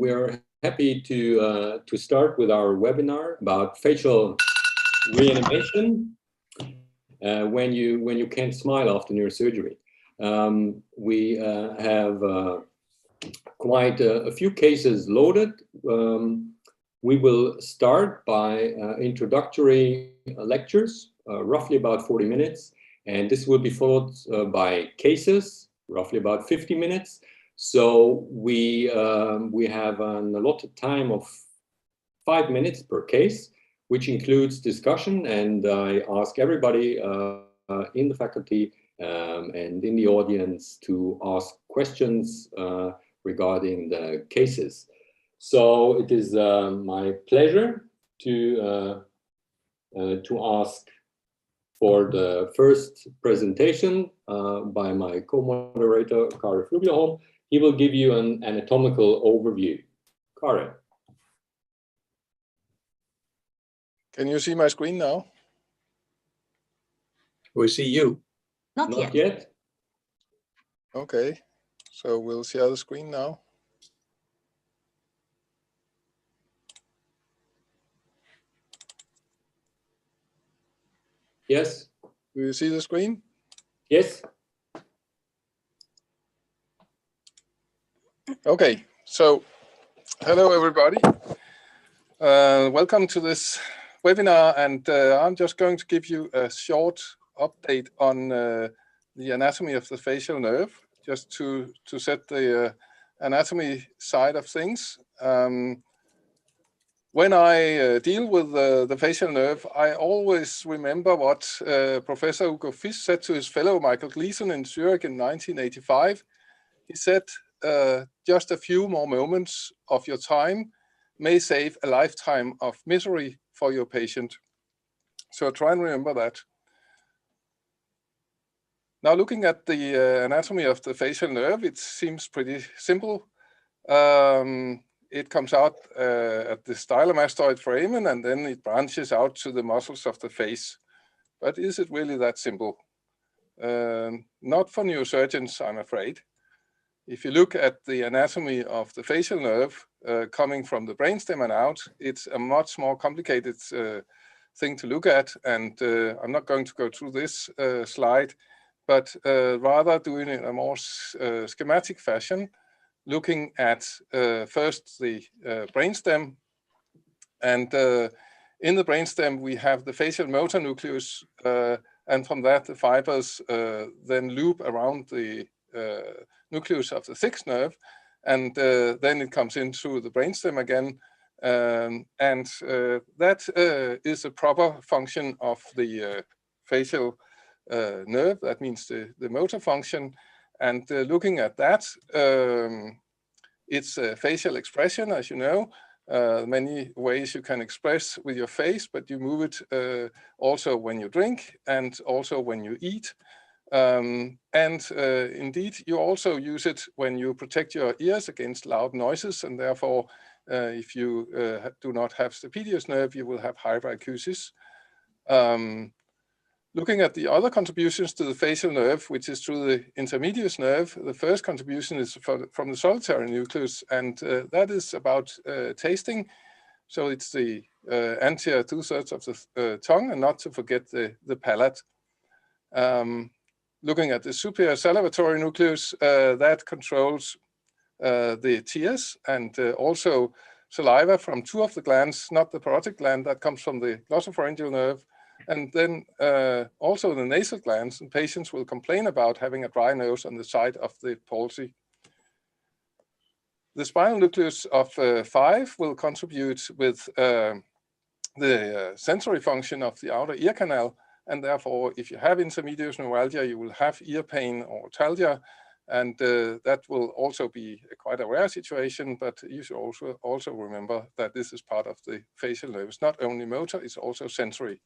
we're happy to start with our webinar about facial reanimation when you can't smile after neurosurgery. We have quite a few cases loaded. We will start by introductory lectures, roughly about 40 minutes, and this will be followed by cases, roughly about 50 minutes. So we have an allotted time of 5 minutes per case, which includes discussion, and I ask everybody in the faculty and in the audience to ask questions regarding the cases. So it is my pleasure to ask for the first presentation by my co-moderator, Kari Flugleholm. He will give you an anatomical overview. Kari. Can you see my screen now? We see you. Not yet. Okay, so we'll share the screen now. Yes. Do you see the screen? Yes. Okay, so hello everybody. Welcome to this webinar, and I'm just going to give you a short update on the anatomy of the facial nerve, just to set the anatomy side of things. When I deal with the facial nerve, I always remember what Professor Hugo Fisch said to his fellow Michael Gleason in Zurich in 1985. He said, just a few more moments of your time may save a lifetime of misery for your patient. So try and remember that. Now, looking at the anatomy of the facial nerve, it seems pretty simple. It comes out at the stylomastoid foramen, and then it branches out to the muscles of the face. But is it really that simple? Not for neurosurgeons, I'm afraid. If you look at the anatomy of the facial nerve coming from the brainstem and out, it's a much more complicated thing to look at. And I'm not going to go through this slide, but rather doing it in a more schematic fashion, looking at first the brainstem. And in the brainstem, we have the facial motor nucleus, and from that, the fibers then loop around the nucleus of the sixth nerve, and then it comes into the brainstem again, and that is a proper function of the facial nerve. That means the motor function. And looking at that, it's facial expression, as you know. Many ways you can express with your face, but you move it also when you drink and also when you eat. Indeed, you also use it when you protect your ears against loud noises, and therefore, if you do not have stapedius nerve, you will have hyperacusis. Looking at the other contributions to the facial nerve, which is through the intermedius nerve, the first contribution is from the solitary nucleus, and that is about tasting. So it's the anterior 2/3 of the tongue, and not to forget the palate. Looking at the superior salivatory nucleus, that controls the tears and also saliva from two of the glands, not the parotid gland, that comes from the glossopharyngeal nerve, and then also the nasal glands, and patients will complain about having a dry nose on the side of the palsy. The spinal nucleus of 5 will contribute with the sensory function of the outer ear canal, and therefore, if you have intermedius neuralgia, you will have ear pain or otalgia, and that will also be quite a rare situation, but you should also remember that this is part of the facial nerve. It's not only motor, it's also sensory.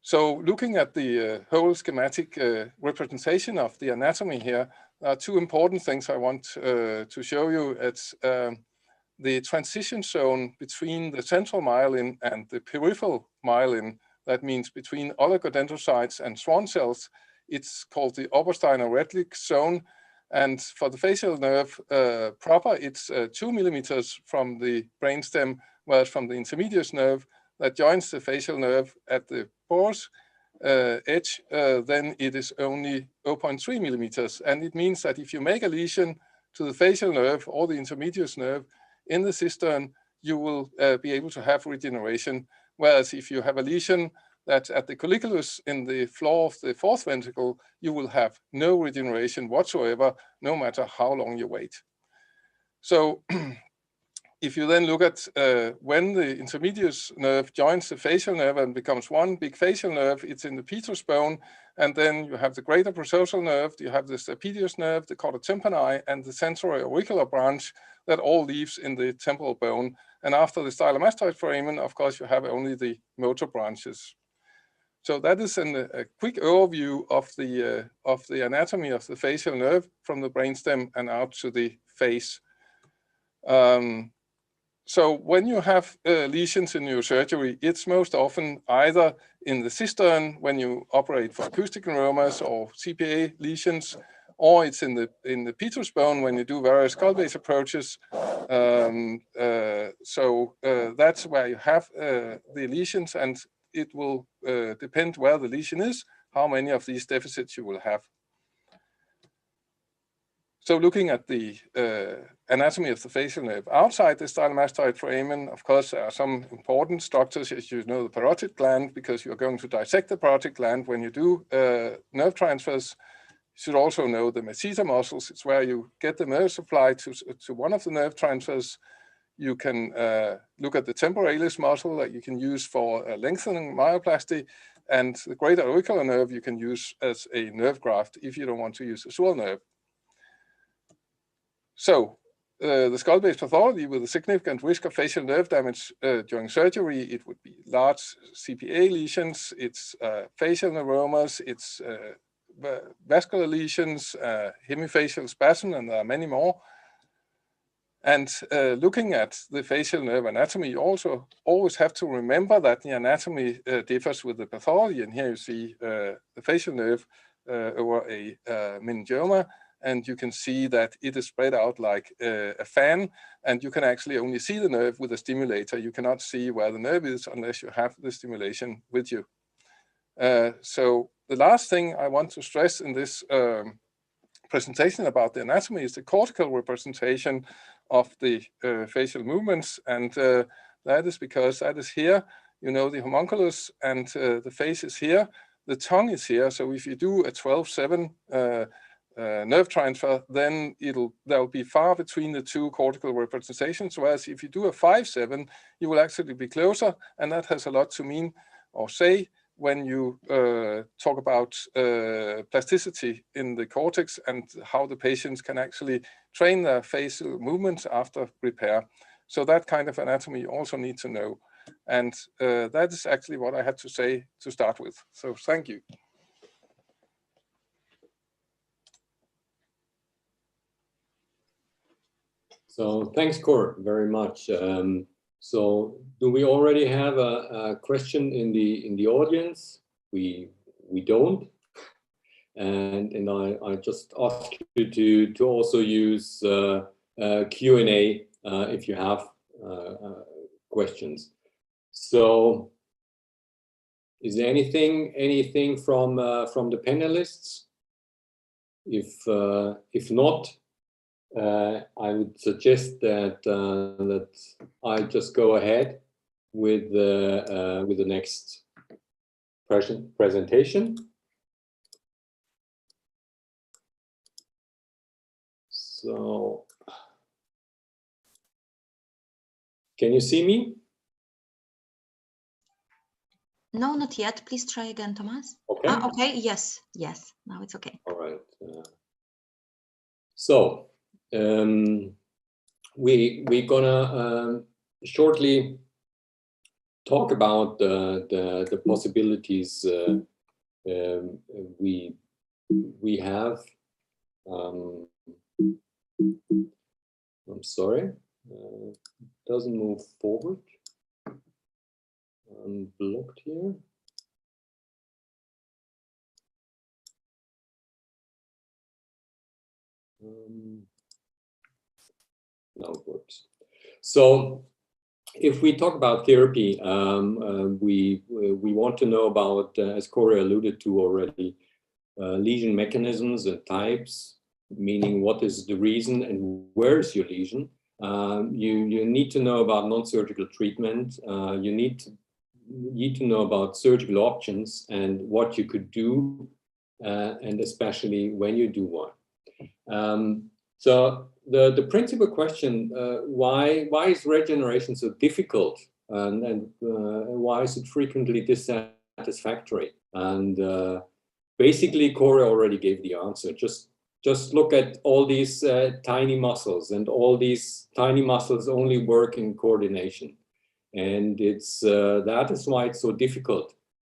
So looking at the whole schematic representation of the anatomy here, there are two important things I want to show you. It's the transition zone between the central myelin and the peripheral myelin. That means between oligodendrocytes and Schwann cells. It's called the Obersteiner-Redlich zone. And for the facial nerve proper, it's 2 millimeters from the brainstem, whereas from the intermedius nerve that joins the facial nerve at the pores edge, then it is only 0.3 millimeters. And it means that if you make a lesion to the facial nerve or the intermedius nerve in the cistern, you will be able to have regeneration. Whereas if you have a lesion that's at the colliculus in the floor of the fourth ventricle, you will have no regeneration whatsoever, no matter how long you wait. So if you then look at when the intermedius nerve joins the facial nerve and becomes one big facial nerve, it's in the petrous bone, and then you have the greater processal nerve, you have the stapedius nerve, the chorda tympani, and the sensory auricular branch that all leaves in the temporal bone. And after the stylomastoid foramen, of course, you have only the motor branches. So that is a quick overview of the anatomy of the facial nerve from the brainstem and out to the face. So when you have lesions in neurosurgery, it's most often either in the cistern when you operate for acoustic neuromas or CPA lesions, or it's in the petrous bone when you do various skull base approaches. That's where you have the lesions, and it will depend where the lesion is, how many of these deficits you will have. So looking at the anatomy of the facial nerve outside the stylomastoid foramen, of course, there are some important structures, as you know, the parotid gland, because you're going to dissect the parotid gland when you do nerve transfers. You should also know the masseter muscles. It's where you get the nerve supply to one of the nerve transfers. You can look at the temporalis muscle that you can use for lengthening myoplasty, and the greater auricular nerve you can use as a nerve graft if you don't want to use a swirl nerve. So the skull-based pathology with a significant risk of facial nerve damage during surgery, it would be large CPA lesions, it's facial neuromas, it's vascular lesions, hemifacial spasm, and there are many more. And looking at the facial nerve anatomy, you also always have to remember that the anatomy differs with the pathology. And here you see the facial nerve over a meningioma, and you can see that it is spread out like a fan, and you can actually only see the nerve with a stimulator. You cannot see where the nerve is unless you have the stimulation with you. So the last thing I want to stress in this presentation about the anatomy is the cortical representation of the facial movements, and that is because that is here, you know, the homunculus, and the face is here, the tongue is here. So if you do a 12-7 nerve transfer, then there'll be far between the two cortical representations, whereas if you do a 5-7, you will actually be closer, and that has a lot to mean or say when you talk about plasticity in the cortex and how the patients can actually train their facial movements after repair. So that kind of anatomy you also need to know. And that is actually what I had to say to start with. So thank you. So thanks, Cor, very much. So do we already have a question in the audience? We don't, and I just ask you to also use Q&A if you have questions. So is there anything from the panelists? If not, I would suggest that I just go ahead with the next presentation. So, can you see me? No, not yet. Please try again, Thomas. Okay. Okay. Yes. Now it's okay. All right. So we're gonna shortly talk about the possibilities we have. I'm sorry, it doesn't move forward. I'm blocked here. Now it works. So if we talk about therapy, we want to know about, as Corey alluded to already, lesion mechanisms and types, meaning what is the reason and where is your lesion. You need to know about non-surgical treatment. You need to know about surgical options and what you could do, and especially when you do one. So the principal question, why is regeneration so difficult, and why is it frequently dissatisfactory? And basically, Corey already gave the answer. Just look at all these tiny muscles, and all these tiny muscles only work in coordination. And it's that is why it's so difficult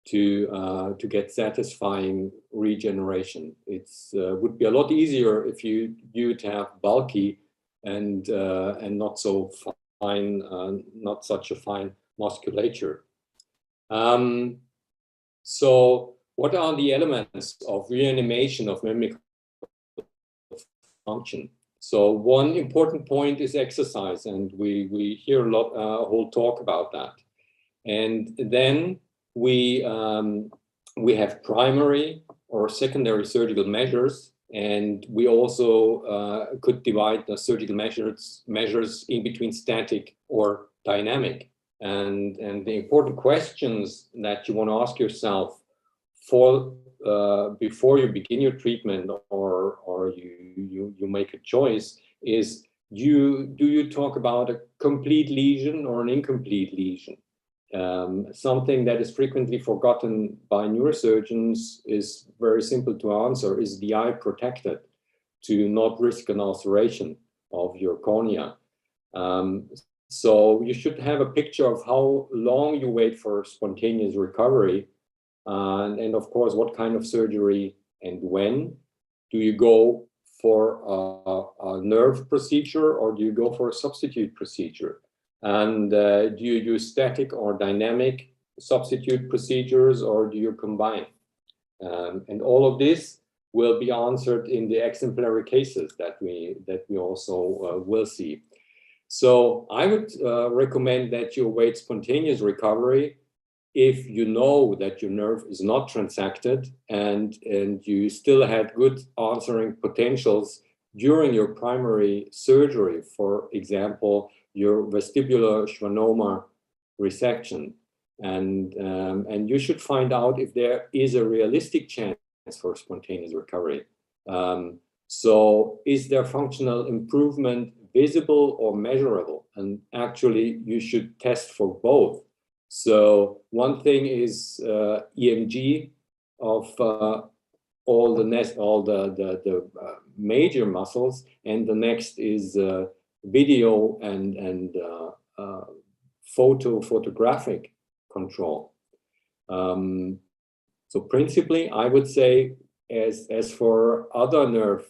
to get satisfying regeneration. It's would be a lot easier if you'd have bulky and not so fine, not such a fine musculature. So what are the elements of reanimation of mechanical function? So one important point is exercise, and we hear a whole talk about that. And then we have primary or secondary surgical measures, and we also could divide the surgical measures in between static or dynamic. And the important questions that you want to ask yourself before you begin your treatment or you make a choice is, do you talk about a complete lesion or an incomplete lesion? Something that is frequently forgotten by neurosurgeons is very simple to answer. Is the eye protected to not risk an ulceration of your cornea? So you should have a picture of how long you wait for spontaneous recovery, and of course, what kind of surgery and when. Do you go for a nerve procedure, or do you go for a substitute procedure? And do you use static or dynamic substitute procedures, or do you combine? And all of this will be answered in the exemplary cases that we also will see. So I would recommend that you await spontaneous recovery if you know that your nerve is not transacted and you still had good answering potentials during your primary surgery, for example, your vestibular schwannoma resection. And you should find out if there is a realistic chance for spontaneous recovery. So is there functional improvement visible or measurable? And actually, you should test for both. So one thing is EMG of all the major muscles, and the next is video and photographic control. So principally, I would say, as for other nerve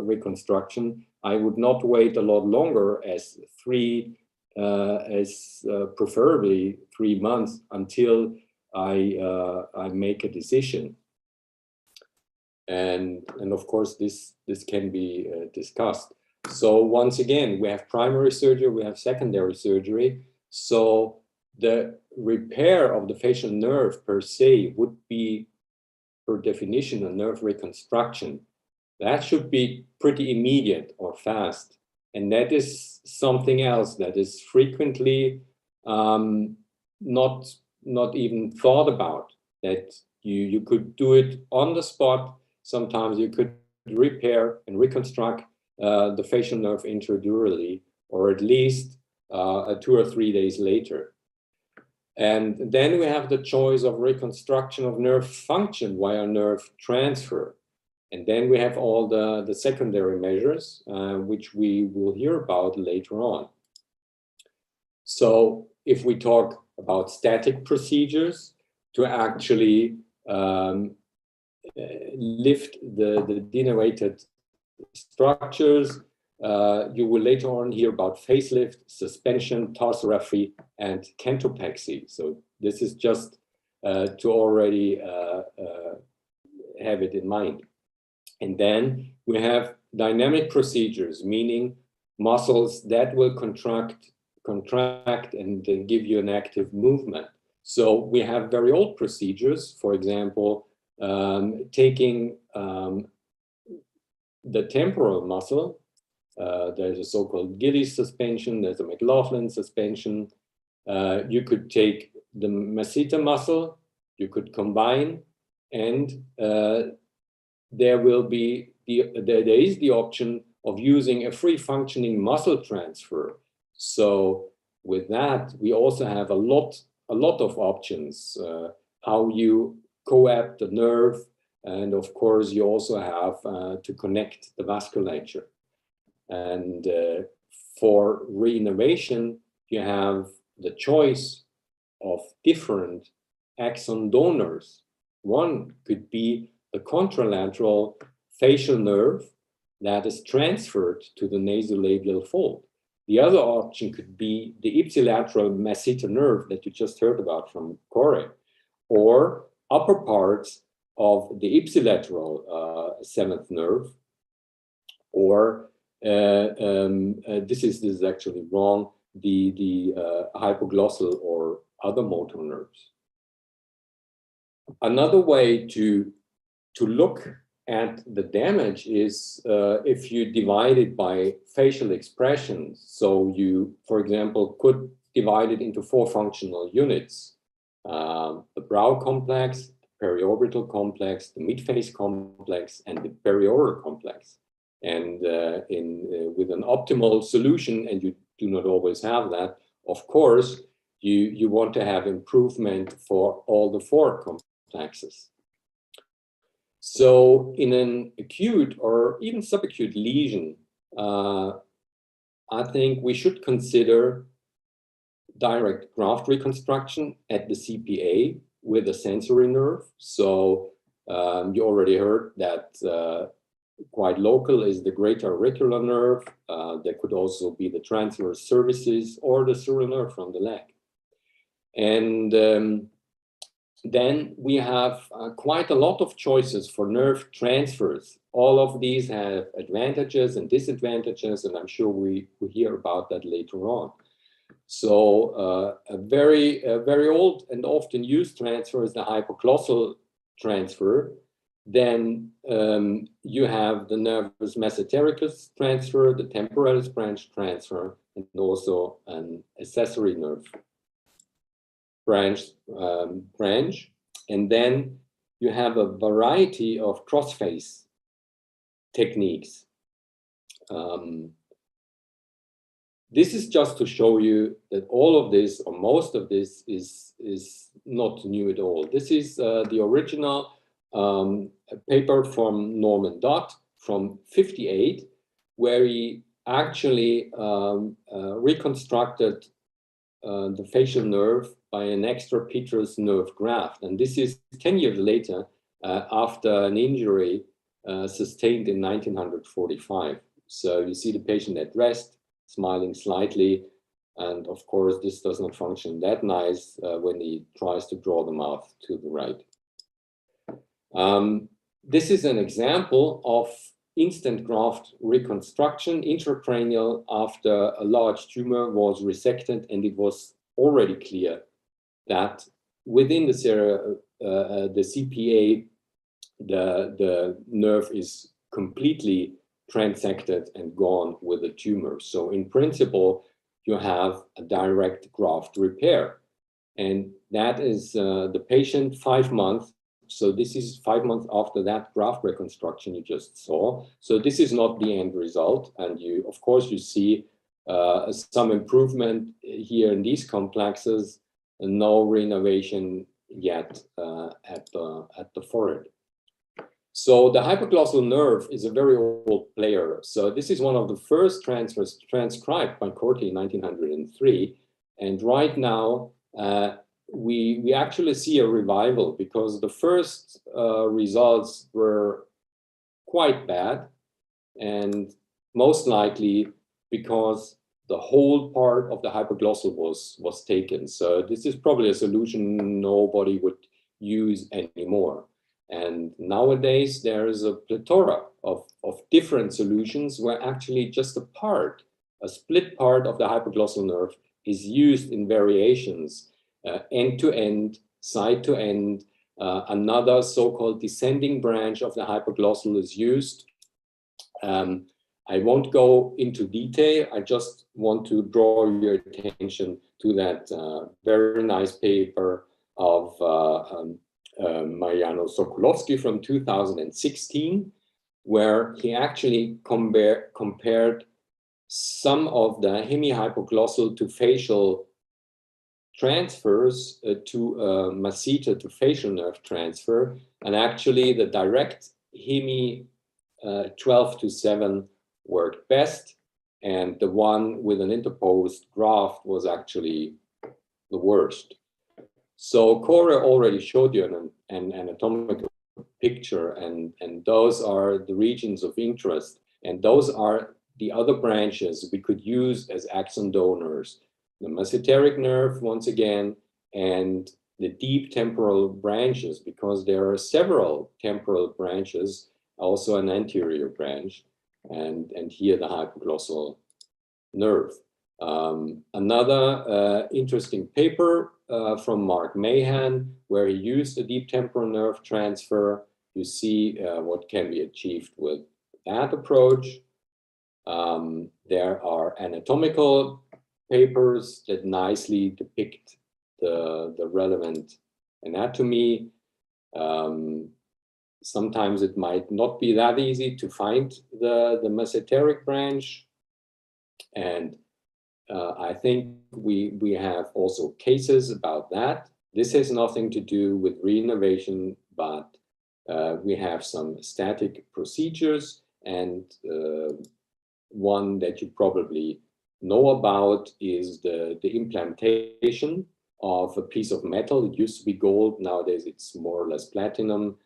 reconstruction, I would not wait a lot longer as preferably 3 months until I make a decision. And of course, this can be discussed. So once again, we have primary surgery, we have secondary surgery. So the repair of the facial nerve per se would be, per definition, a nerve reconstruction. That should be pretty immediate or fast. And that is something else that is frequently not even thought about, that you could do it on the spot. Sometimes you could repair and reconstruct the facial nerve intradurally, or at least 2 or 3 days later. And then we have the choice of reconstruction of nerve function via nerve transfer. And then we have all the secondary measures, which we will hear about later on. So if we talk about static procedures to actually lift the denervated structures, you will later on hear about facelift, suspension, tarsorrhaphy, and cantopexy. So this is just to already have it in mind. And then we have dynamic procedures, meaning muscles that will contract and give you an active movement. So we have very old procedures, for example, taking the temporal muscle. There's a so-called Gillies suspension, there's a McLaughlin suspension. You could take the masseter muscle, you could combine, and there is the option of using a free functioning muscle transfer. So with that, we also have a lot of options, how you coapt the nerve, and of course you also have to connect the vasculature. And for reinnervation, you have the choice of different axon donors. One could be the contralateral facial nerve that is transferred to the nasolabial fold. The other option could be the ipsilateral masseter nerve that you just heard about from Corey, or upper parts of the ipsilateral seventh nerve, or this is actually wrong, the hypoglossal or other motor nerves. Another way to look at the damage is if you divide it by facial expressions. So you, for example, could divide it into 4 functional units: the brow complex, periorbital complex, the midface complex, and the perioral complex. And with an optimal solution, and you do not always have that, of course, you want to have improvement for all the 4 complexes. So in an acute or even subacute lesion, I think we should consider direct graft reconstruction at the CPA with a sensory nerve. So you already heard that quite local is the greater auricular nerve. There could also be the transverse cervices or the sural nerve from the leg. And then we have quite a lot of choices for nerve transfers. All of these have advantages and disadvantages, and I'm sure we hear about that later on. So a very old and often used transfer is the hypoglossal transfer. Then you have the nervus mesentericus transfer, the temporalis branch transfer, and also an accessory nerve branch. And then you have a variety of crossface techniques. This is just to show you that all of this, or most of this, is not new at all. This is the original paper from Norman Dodd from '58, where he actually reconstructed the facial nerve by an extrapetrous nerve graft. And this is 10 years later, after an injury sustained in 1945. So you see the patient at rest, smiling slightly. And of course, this does not function that nice when he tries to draw the mouth to the right. This is an example of instant graft reconstruction, intracranial, after a large tumor was resected, and it was already clear that within the CPA, the nerve is completely transected and gone with the tumor. So in principle, you have a direct graft repair. And that is the patient 5 months. So this is 5 months after that graft reconstruction you just saw. So this is not the end result. And you, of course, you see some improvement here in these complexes, and no renovation yet at the forehead. So the hypoglossal nerve is a very old player. So this is one of the first transfers transcribed by Corti in 1903. And right now, we actually see a revival, because the first results were quite bad, and most likely because the whole part of the hypoglossal was taken. So this is probably a solution nobody would use anymore. And nowadays there is a plethora of different solutions where actually just a split part of the hypoglossal nerve is used in variations, end to end, side to end. Another so-called descending branch of the hypoglossal is used. I won't go into detail. I just want to draw your attention to that very nice paper of Mariano Sokolowski from 2016, where he actually compared some of the hemihypoglossal to facial transfers to masseter to facial nerve transfer, and actually the direct hemi 12 to 7 worked best, and the one with an interposed graft was actually the worst. So Corey already showed you an anatomical picture, and those are the regions of interest, and those are the other branches we could use as axon donors. The mesenteric nerve, once again, and the deep temporal branches, because there are several temporal branches, also an anterior branch, and here the hypoglossal nerve. Another interesting paper from Mark Mahan, where he used a deep temporal nerve transfer. You see what can be achieved with that approach. There are anatomical papers that nicely depict the relevant anatomy. Sometimes it might not be that easy to find the mesenteric branch. And I think we have also cases about that. This has nothing to do with reanimation, but we have some static procedures, and one that you probably know about is the implantation of a piece of metal. It used to be gold, nowadays it's more or less platinum.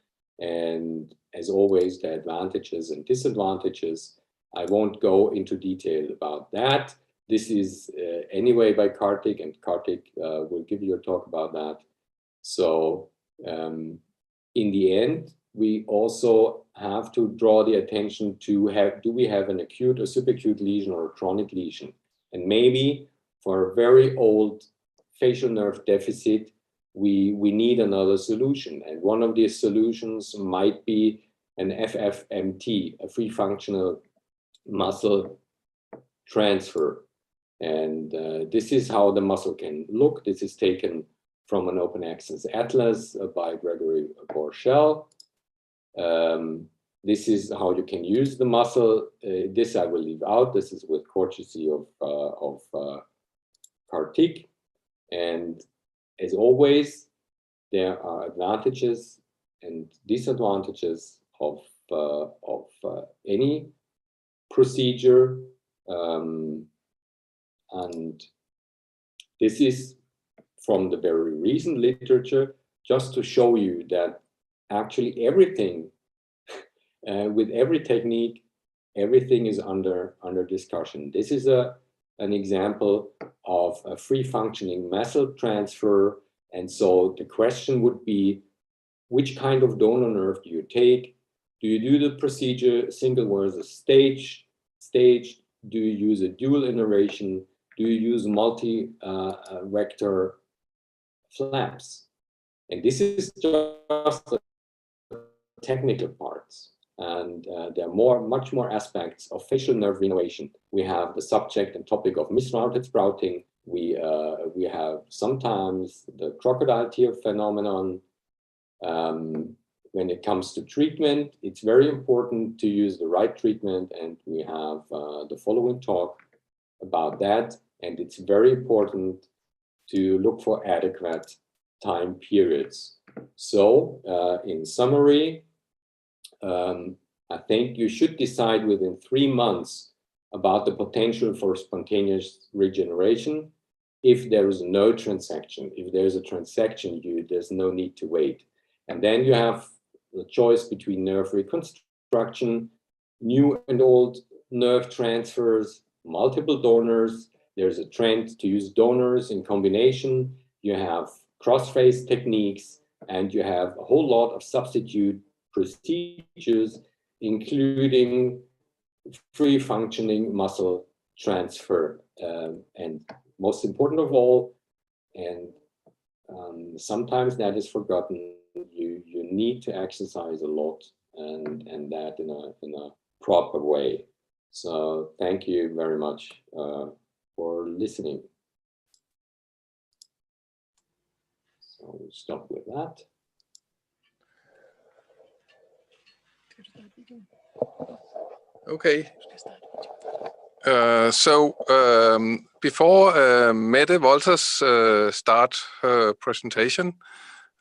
And as always, the advantages and disadvantages. I won't go into detail about that. This is anyway by Kartik, and Kartik will give you a talk about that. So in the end, we also have to draw the attention to do we have an acute or subacute lesion or a chronic lesion? And maybe for a very old facial nerve deficit, we need another solution. And one of these solutions might be an FFMT, a free functional muscle transfer. And this is how the muscle can look. This is taken from an open access atlas by Gregory Borchell. This is how you can use the muscle. This I will leave out. This is with courtesy of Kartik. And as always, there are advantages and disadvantages of any procedure. And this is from the very recent literature, just to show you that actually everything, with every technique, everything is under discussion. This is an example of a free functioning muscle transfer. And so the question would be, which kind of donor nerve do you take? Do you do the procedure single versus stage? Do you use a dual innervation? Do you use multi-vector flaps? And this is just the technical parts. And there are much more aspects of facial nerve reanimation. We have the subject and topic of misrouted sprouting. We have sometimes the crocodile tear phenomenon. When it comes to treatment, it's very important to use the right treatment, and we have the following talk about that. And it's very important to look for adequate time periods. So in summary, I think you should decide within 3 months about the potential for spontaneous regeneration. If there is no transaction, if there's a transaction, there's no need to wait. And then you have the choice between nerve reconstruction, new and old nerve transfers, multiple donors. There's a trend to use donors in combination. You have cross-face techniques, and you have a whole lot of substitute procedures, including free functioning muscle transfer. And most important of all, and sometimes that is forgotten, you need to exercise a lot, and that in a proper way. So thank you very much for listening. So we'll stop with that. Okay. Before Mette Wolters start her presentation,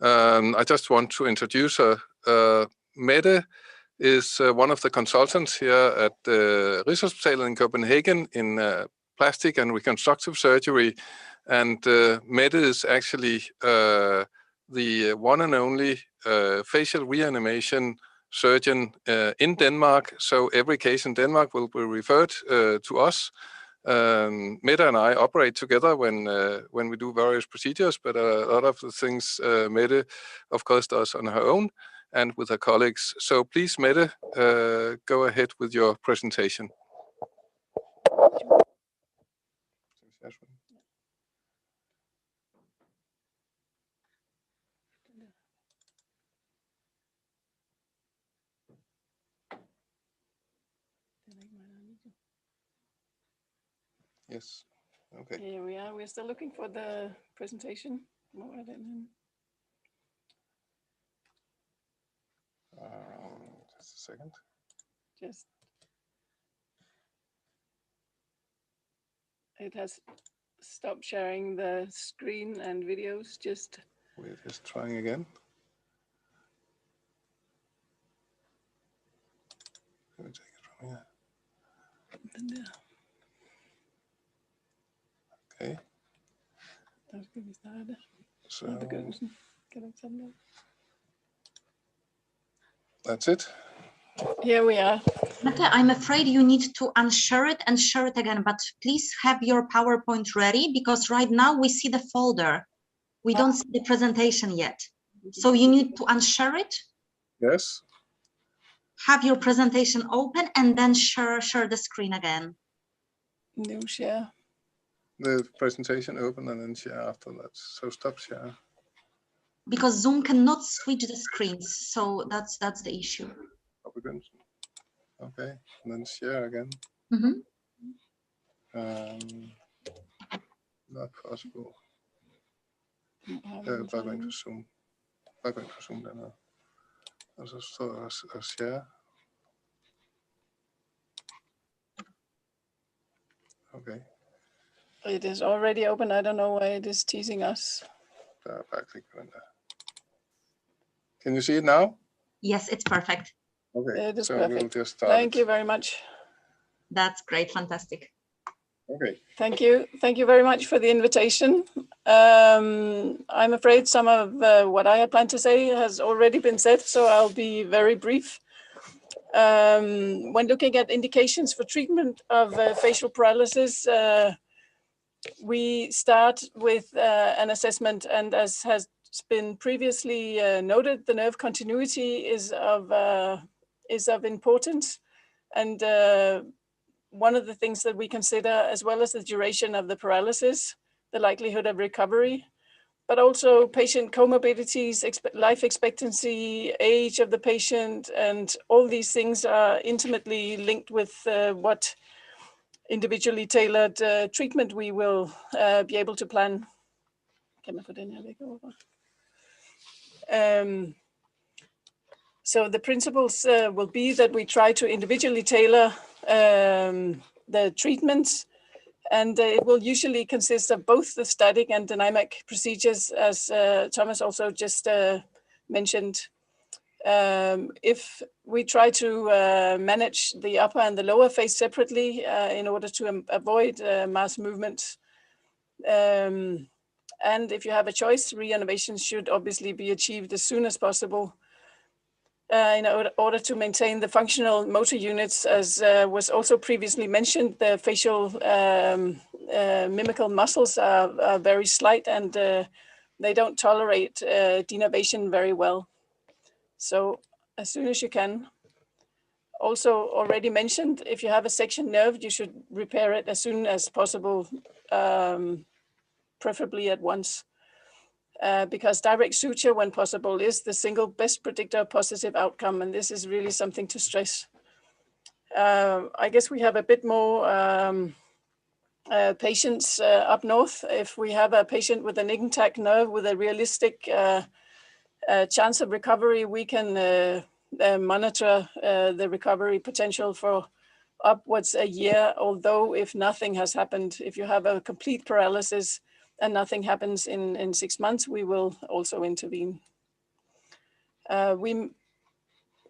I just want to introduce her. Mette is one of the consultants here at the Rigshospitalet in Copenhagen in plastic and reconstructive surgery. And Mette is actually the one and only facial reanimation surgeon in Denmark. So every case in Denmark will be referred to us. Mette and I operate together when we do various procedures, but a lot of the things Mette, of course, does on her own and with her colleagues. So please, Mette, go ahead with your presentation. Yes. Okay. Here we are. We're still looking for the presentation. Just a second. It has stopped sharing the screen and videos. We're just trying again. Let me take it from here. Okay. So that's it. Here we are. Mette, I'm afraid you need to unshare it and share it again, but please have your PowerPoint ready, because right now we see the folder. We don't see the presentation yet. So you need to unshare it. Yes. Have your presentation open and then share the screen again. New share. The presentation open and then share after that. So stop share. Because Zoom cannot switch the screens, so that's the issue. Okay, and then share again. Mm-hmm. Not possible. Bare gå ind på Zoom. Bare gå ind på Zoom dernede. Og så står der og share. Okay. It is already open. I don't know why it is teasing us. Bare klik på den der. Can you see it now? Yes, it's perfect. Okay, it is so perfect. We'll just start. Thank you very much. That's great, fantastic. Okay. Thank you. Thank you very much for the invitation. I'm afraid some of what I had planned to say has already been said, so I'll be very brief. When looking at indications for treatment of facial paralysis, we start with an assessment, and as has been previously noted, the nerve continuity is of importance, and one of the things that we consider, as well as the duration of the paralysis, the likelihood of recovery, but also patient comorbidities, life expectancy, age of the patient, and all these things are intimately linked with what individually tailored treatment we will be able to plan. So the principles will be that we try to individually tailor the treatments, and it will usually consist of both the static and dynamic procedures, as Thomas also just mentioned. If we try to manage the upper and the lower face separately in order to avoid mass movement, and if you have a choice, reanimation should obviously be achieved as soon as possible in order to maintain the functional motor units, as was also previously mentioned. The facial mimical muscles are very slight, and they don't tolerate denervation very well. So as soon as you can. Also already mentioned, if you have a section nerve, you should repair it as soon as possible, preferably at once. Because direct suture, when possible, is the single best predictor of positive outcome, and this is really something to stress. I guess we have a bit more patients up north. If we have a patient with an intact nerve with a realistic chance of recovery, we can monitor the recovery potential for upwards a year, although if nothing has happened, if you have a complete paralysis and nothing happens in 6 months, we will also intervene. We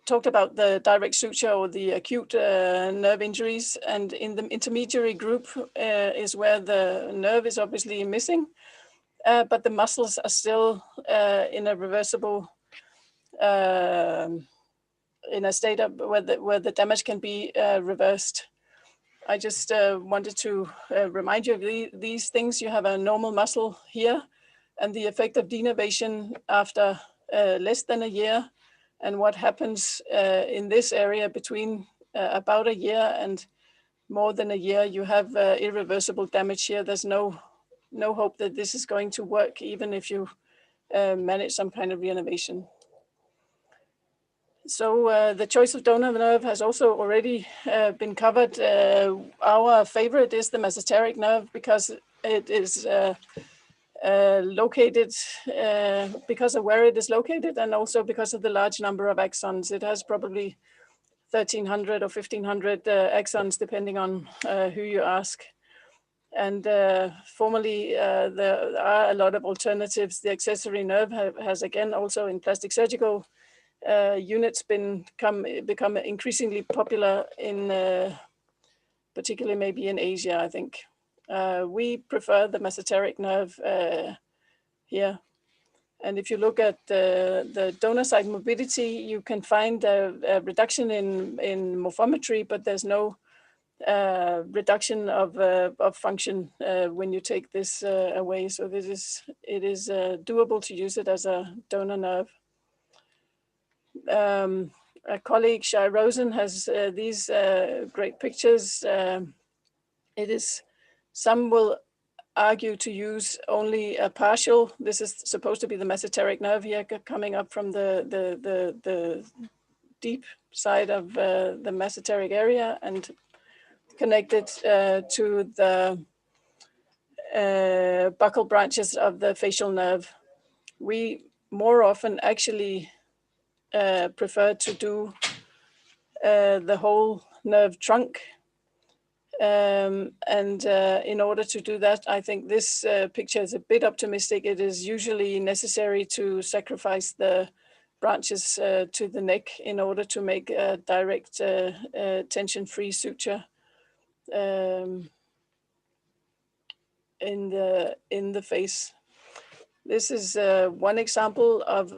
talked about the direct suture or the acute nerve injuries, and in the intermediary group is where the nerve is obviously missing, but the muscles are still in a reversible, in a state of where the damage can be reversed. I just wanted to remind you of these things. You have a normal muscle here, and the effect of denervation after less than a year, and what happens in this area between about a year and more than a year. You have irreversible damage here. There's no hope that this is going to work, even if you manage some kind of reanimation. So the choice of donor nerve has also already been covered. Our favorite is the mesenteric nerve because it is located, because of where it is located, and also because of the large number of axons. It has probably 1,300 or 1,500 axons, depending on who you ask. And formerly, there are a lot of alternatives. The accessory nerve has, again, also in plastic surgical units become increasingly popular in particularly maybe in Asia, I think. We prefer the mesenteric nerve here. And if you look at the donor side morbidity, you can find a reduction in morphometry, but there's no reduction of function when you take this away. So it is doable to use it as a donor nerve. A colleague, Shai Rosen, has these great pictures. Some will argue to use only a partial. This is supposed to be the mesenteric nerve here, coming up from the deep side of the mesenteric area and connected to the buccal branches of the facial nerve. We more often actually prefer to do the whole nerve trunk. And in order to do that, I think this picture is a bit optimistic. It is usually necessary to sacrifice the branches to the neck in order to make a direct tension-free suture in the face. This is one example of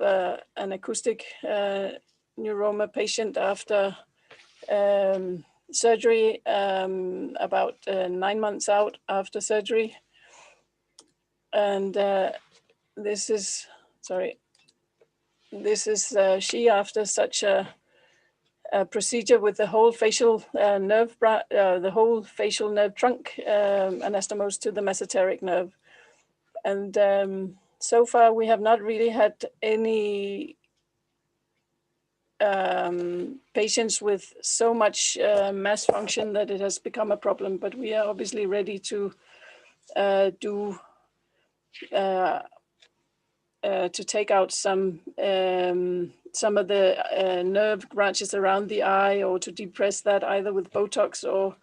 an acoustic neuroma patient after surgery, about 9 months out after surgery. And this is she after such a procedure with the whole facial nerve, the whole facial nerve trunk anastomosed to the mesenteric nerve. And so far we have not really had any patients with so much mass function that it has become a problem, but we are obviously ready to take out some of the nerve branches around the eye, or to depress that either with Botox or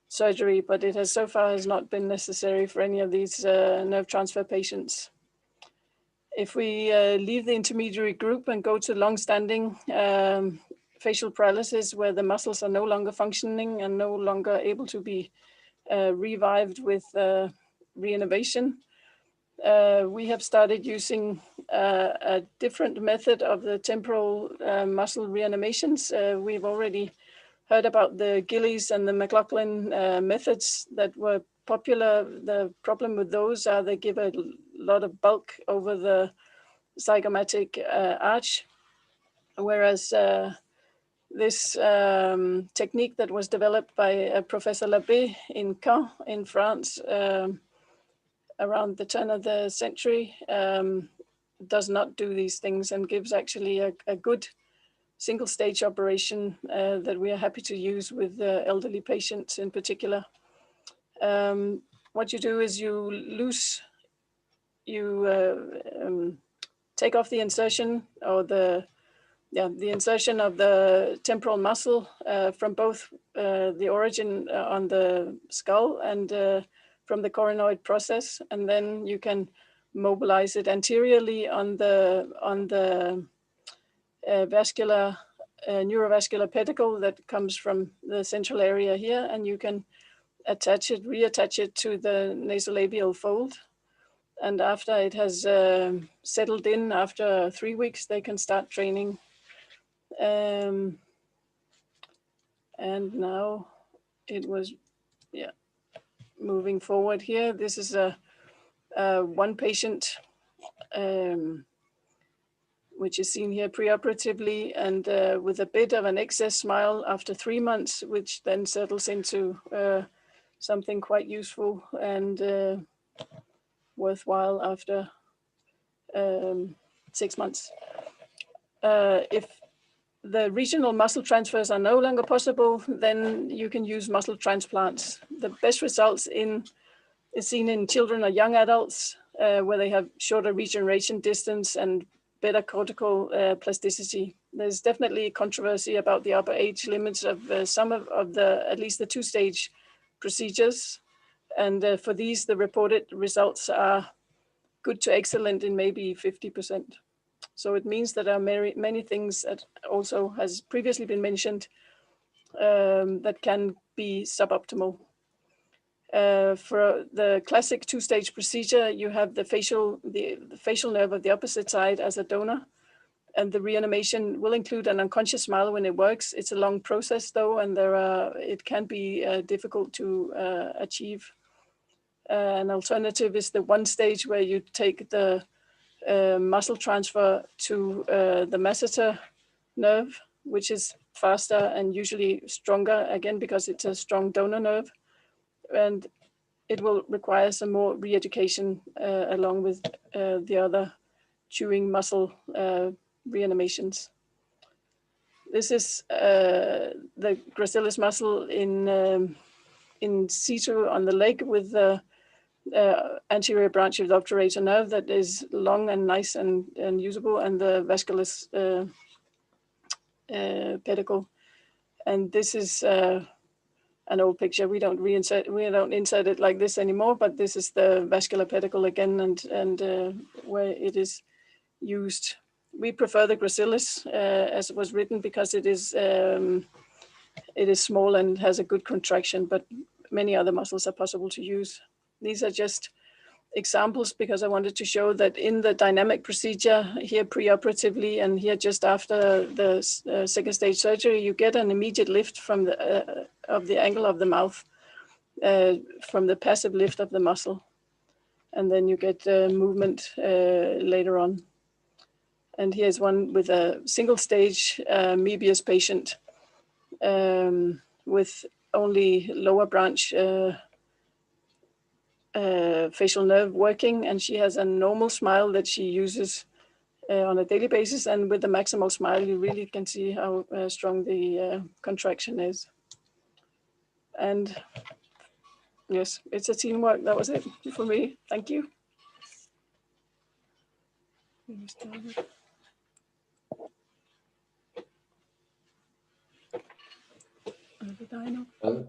surgery, but it has so far has not been necessary for any of these nerve transfer patients. If we leave the intermediary group and go to long-standing facial paralysis, where the muscles are no longer functioning and no longer able to be revived with reanimation, we have started using a different method of the temporal muscle reanimations. We've already heard about the Gillies and the McLaughlin methods that were popular. The problem with those are they give a lot of bulk over the zygomatic arch, whereas this technique that was developed by Professor Labbé in Caen in France around the turn of the century does not do these things and gives actually a good single stage operation that we are happy to use with elderly patients in particular. What you do is you take off the insertion or the insertion of the temporal muscle from both the origin on the skull and from the coronoid process, and then you can mobilize it anteriorly on the neurovascular pedicle that comes from the central area here, and you can reattach it to the nasolabial fold. And after it has settled in, after 3 weeks, they can start training. And now it was, moving forward here. This is one patient, which is seen here preoperatively and with a bit of an excess smile after 3 months, which then settles into something quite useful and worthwhile after 6 months. If the regional muscle transfers are no longer possible, then you can use muscle transplants. The best results is seen in children or young adults where they have shorter regeneration distance and better cortical plasticity. There's definitely controversy about the upper age limits of some of the, at least the 2-stage procedures. And for these, the reported results are good to excellent in maybe 50%. So it means that there are many things that also has previously been mentioned that can be suboptimal. For the classic 2-stage procedure, you have the facial nerve of the opposite side as a donor, and the reanimation will include an unconscious smile when it works. It's a long process though, and it can be difficult to achieve. An alternative is the 1-stage where you take the muscle transfer to the masseter nerve, which is faster and usually stronger, again, because it's a strong donor nerve. And it will require some more re-education along with the other chewing muscle reanimations. This is the gracilis muscle in situ on the leg with the anterior branch of the obturator nerve that is long and nice and usable, and the vasculus pedicle. And this is an old picture. We don't insert it like this anymore, but this is the vascular pedicle again, and where it is used. We prefer the gracilis as it was written because it is small and has a good contraction, but many other muscles are possible to use. These are just examples because I wanted to show that in the dynamic procedure here preoperatively and here just after the 2nd-stage surgery, you get an immediate lift from the angle of the mouth, from the passive lift of the muscle. And then you get movement later on. And here's one with a single-stage Mebius patient with only lower branch facial nerve working, and she has a normal smile that she uses on a daily basis, and with the maximal smile you really can see how strong the contraction is. And yes, it's a teamwork. That was it for me. Thank you.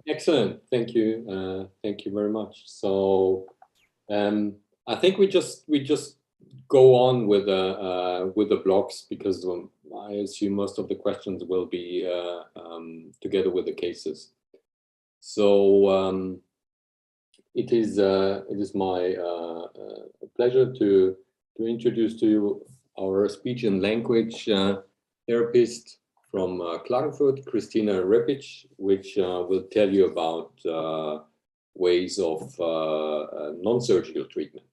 Excellent. Thank you. Thank you very much. So I think we just go on with the blocks because I assume most of the questions will be together with the cases. So it is my pleasure to introduce to you our speech and language therapist from Klagenfurt, Christina Repic, which will tell you about ways of non-surgical treatment.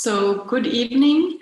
So good evening.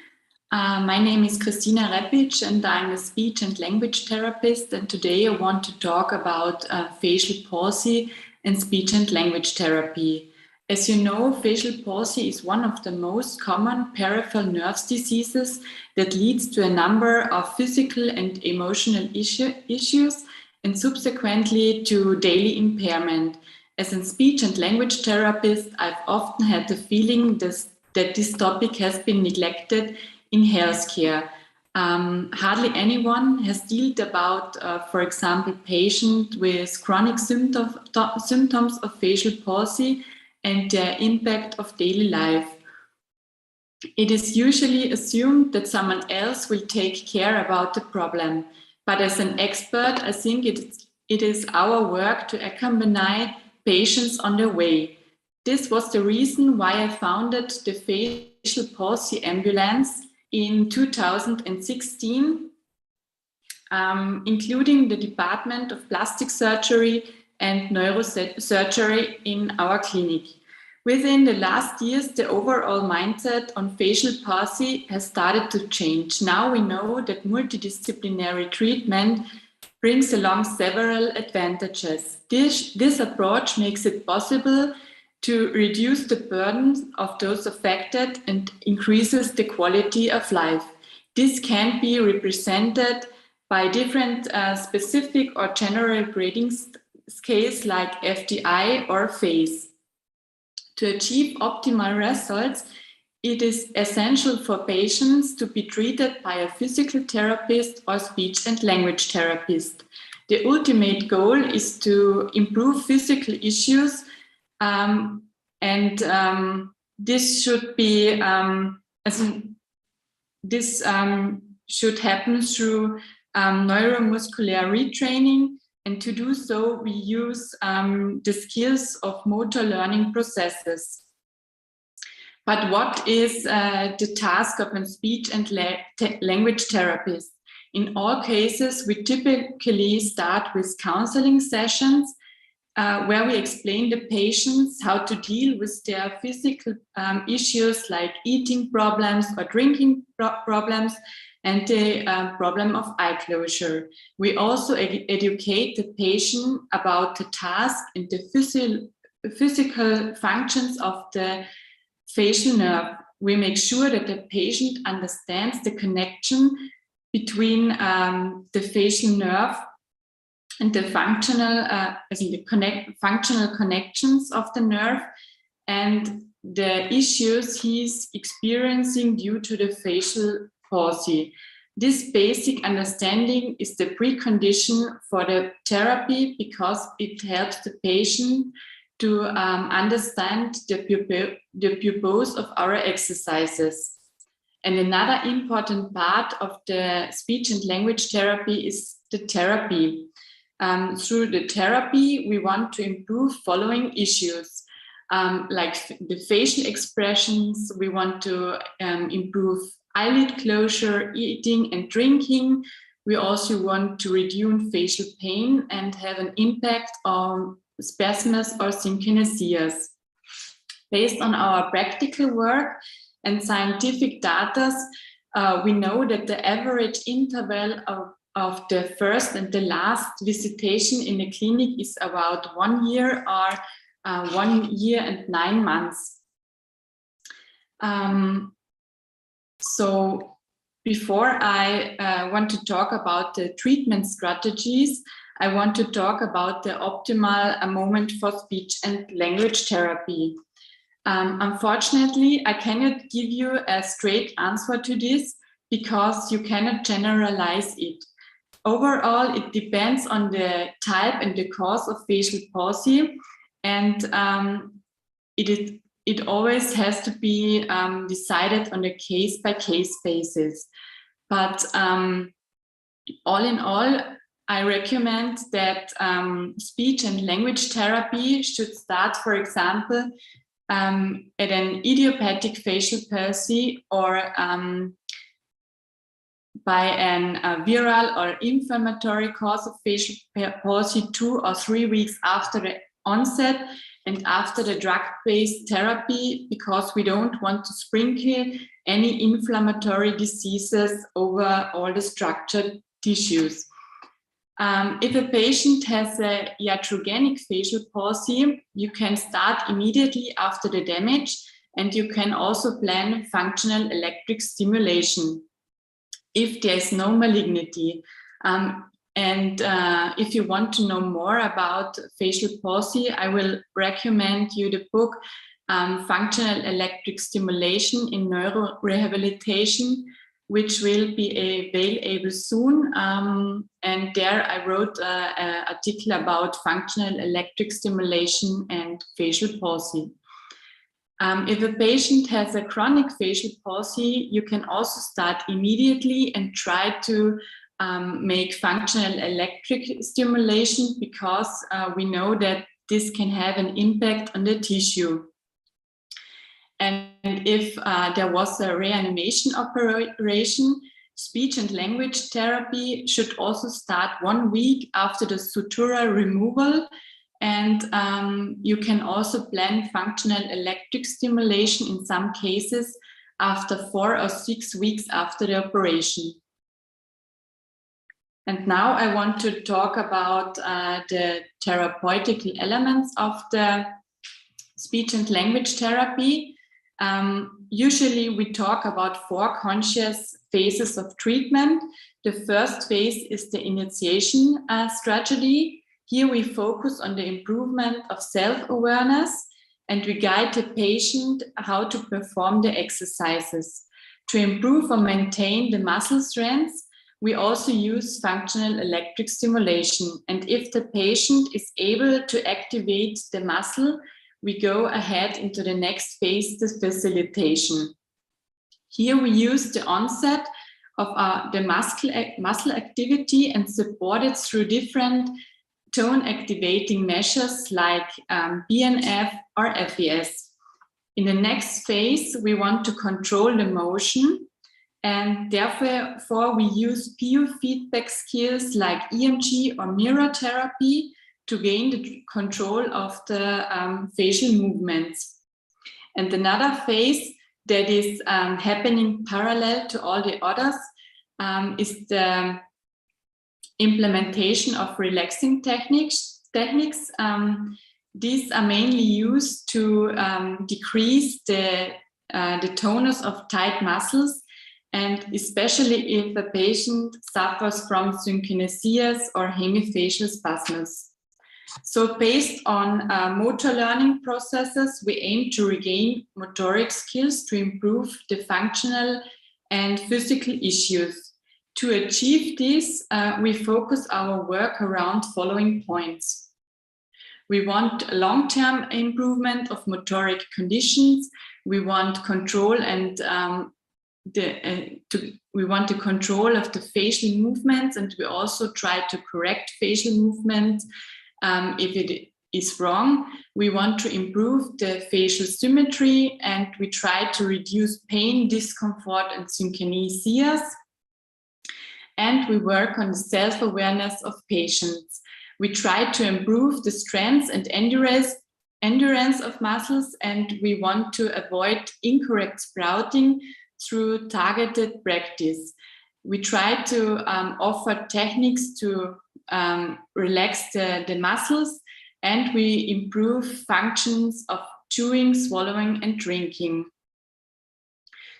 My name is Kristina Repic and I'm a speech and language therapist. And today I want to talk about facial palsy and speech and language therapy. As you know, facial palsy is one of the most common peripheral nerve diseases that leads to a number of physical and emotional issues and subsequently to daily impairment. As a speech and language therapist, I've often had the feeling that this topic has been neglected in healthcare. Hardly anyone has dealt about, for example, patients with chronic symptoms of facial palsy and their impact of daily life. It is usually assumed that someone else will take care about the problem. But as an expert, I think it is our work to accompany patients on their way. This was the reason why I founded the Facial Palsy Ambulance in 2016, including the Department of Plastic Surgery and Neurosurgery in our clinic. Within the last years, the overall mindset on facial palsy has started to change. Now we know that multidisciplinary treatment brings along several advantages. This approach makes it possible to reduce the burden of those affected and increases the quality of life. This can be represented by different specific or general grading scales like FDI or FACE. To achieve optimal results, it is essential for patients to be treated by a physical therapist or speech and language therapist. The ultimate goal is to improve physical issues, this should be should happen through neuromuscular retraining. And to do so, we use the skills of motor learning processes. But what is the task of a speech and language therapist? In all cases, we typically start with counseling sessions where we explain the patients how to deal with their physical issues like eating problems or drinking problems and the problem of eye closure. We also educate the patient about the task and the physical functions of the facial nerve. We make sure that the patient understands the connection between the facial nerve and the functional connections of the nerve and the issues he's experiencing due to the facial palsy. This basic understanding is the precondition for the therapy because it helps the patient to understand the purpose of our exercises. And another important part of the speech and language therapy is the therapy. Through the therapy, we want to improve following issues, like the facial expressions. We want to improve eyelid closure, eating and drinking. We also want to reduce facial pain and have an impact on spasms or synkinesias. Based on our practical work and scientific data, we know that the average interval of the first and the last visitation in the clinic is about 1 year or 1 year and 9 months. So before I want to talk about the treatment strategies, I want to talk about the optimal moment for speech and language therapy. Unfortunately, I cannot give you a straight answer to this because you cannot generalize it. Overall, it depends on the type and the cause of facial palsy, and it always has to be decided on a case-by-case basis. But all in all, I recommend that speech and language therapy should start, for example, at an idiopathic facial palsy or by a viral or inflammatory cause of facial palsy 2 or 3 weeks after the onset, and after the drug-based therapy, because we don't want to sprinkle any inflammatory diseases over all the structured tissues. If a patient has a iatrogenic facial palsy, you can start immediately after the damage, and you can also plan functional electric stimulation if there is no malignity. If you want to know more about facial palsy, I will recommend you the book Functional Electric Stimulation in Neurorehabilitation, which will be available soon. And there I wrote an article about functional electric stimulation and facial palsy. If a patient has a chronic facial palsy, you can also start immediately and try to make functional electric stimulation, because we know that this can have an impact on the tissue. And if there was a reanimation operation, speech and language therapy should also start 1 week after the sutura removal. And you can also plan functional electric stimulation in some cases after 4 or 6 weeks after the operation. And now I want to talk about the therapeutic elements of the speech and language therapy. Usually we talk about 4 conscious phases of treatment. The first phase is the initiation strategy. Here we focus on the improvement of self-awareness, and we guide the patient how to perform the exercises. To improve or maintain the muscle strength, we also use functional electric stimulation. And if the patient is able to activate the muscle, we go ahead into the next phase, the facilitation. Here we use the onset of the muscle activity and support it through different tone activating measures like BNF or FES. In the next phase, we want to control the motion, and therefore we use PU feedback skills like EMG or mirror therapy to gain the control of the facial movements. And another phase that is happening parallel to all the others is the implementation of relaxing techniques. These are mainly used to decrease the tonus of tight muscles, and especially if a patient suffers from synkinesias or hemifacial spasms. So based on motor learning processes, we aim to regain motoric skills to improve the functional and physical issues. To achieve this, we focus our work around following points. We want long-term improvement of motoric conditions. We want control and we want the control of the facial movements, and we also try to correct facial movements if it is wrong. We want to improve the facial symmetry, and we try to reduce pain, discomfort, and synkinesias. And we work on the self-awareness of patients. We try to improve the strength and endurance of muscles, and we want to avoid incorrect sprouting through targeted practice. We try to offer techniques to relax the muscles, and we improve functions of chewing, swallowing, and drinking.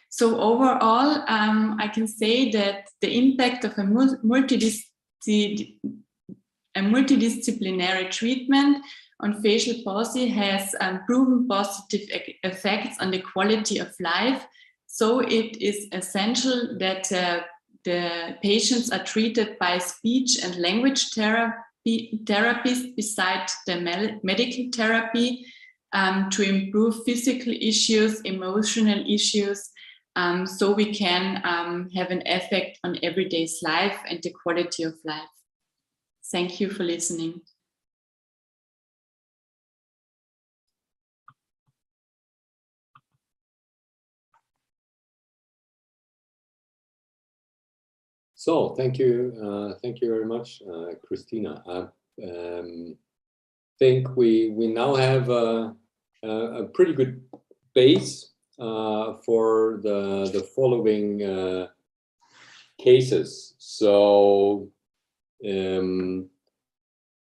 So overall, I can say that the impact of a multidisciplinary treatment on facial palsy has proven positive effects on the quality of life. So it is essential that the patients are treated by speech and language therapists besides the medical therapy to improve physical issues, emotional issues, so we can have an effect on everyday life and the quality of life. Thank you for listening. So thank you very much, Christina. think we now have a pretty good base for the following cases. So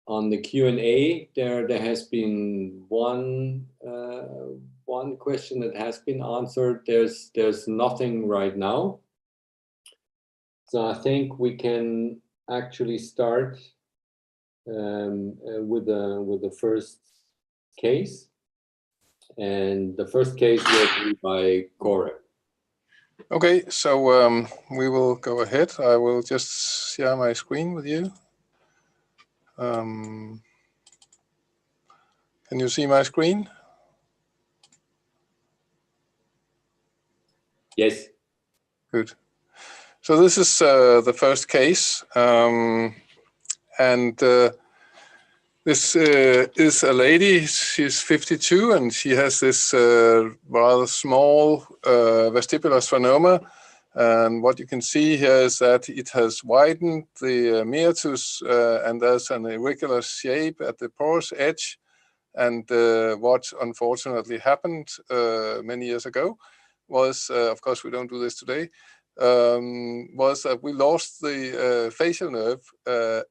on the Q&A, there has been one question that has been answered. There's nothing right now. So I think we can actually start with the first case. And the first case will be by Corey. Okay, so we will go ahead. I will just share my screen with you. Can you see my screen? Yes. Good. So this is the first case. This is a lady. She's 52 and she has this rather small vestibular Stranoma. And what you can see here is that it has widened the meatus and there's an irregular shape at the porous edge. And what unfortunately happened many years ago was, of course, we don't do this today, was that we lost the facial nerve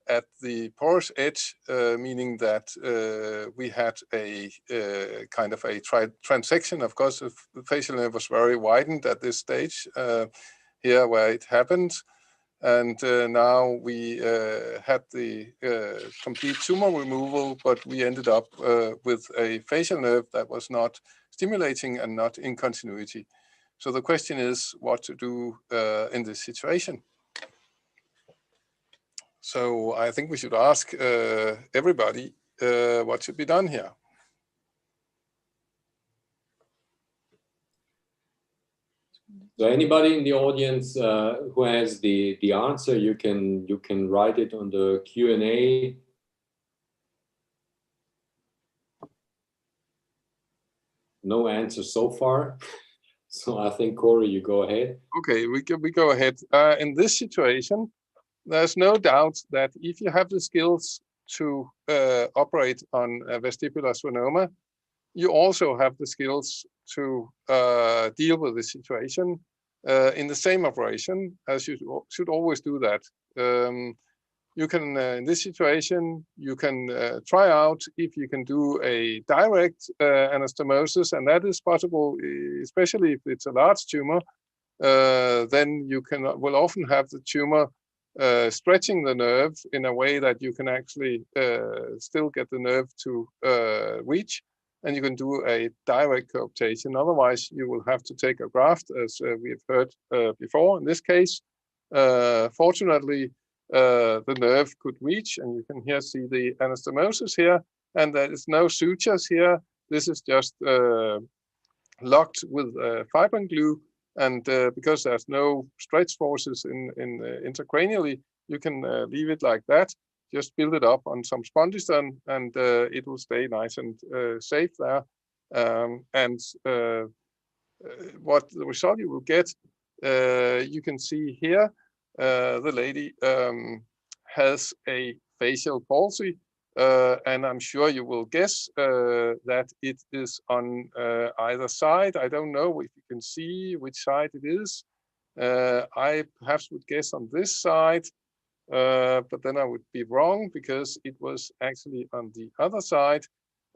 at the porous edge, meaning that we had a kind of a transection. Of course, the facial nerve was very widened at this stage here where it happened. And now we had the complete tumor removal, but we ended up with a facial nerve that was not stimulating and not in continuity. So the question is what to do in this situation. So I think we should ask everybody what should be done here. So anybody in the audience who has the answer, you can write it on the Q&A. No answer so far. So I think, Corey, you go ahead. Okay, we go ahead. In this situation, there's no doubt that if you have the skills to operate on a vestibular Stranoma, you also have the skills to deal with the situation in the same operation, as you should always do that. You can, in this situation, you can try out if you can do a direct anastomosis, and that is possible, especially if it's a large tumor. Then you will often have the tumor stretching the nerve in a way that you can actually still get the nerve to reach, and you can do a direct cooptation. Otherwise, you will have to take a graft, as we have heard before. In this case, fortunately, the nerve could reach, and you can here see the anastomosis here, and there is no sutures here. This is just locked with fibrin glue, and because there's no stretch forces intracranially, you can leave it like that. Just build it up on some spondyston, and it will stay nice and safe there. What the result you will get, you can see here. The lady has a facial palsy, and I'm sure you will guess that it is on either side. I don't know if you can see which side it is. I perhaps would guess on this side, but then I would be wrong because it was actually on the other side.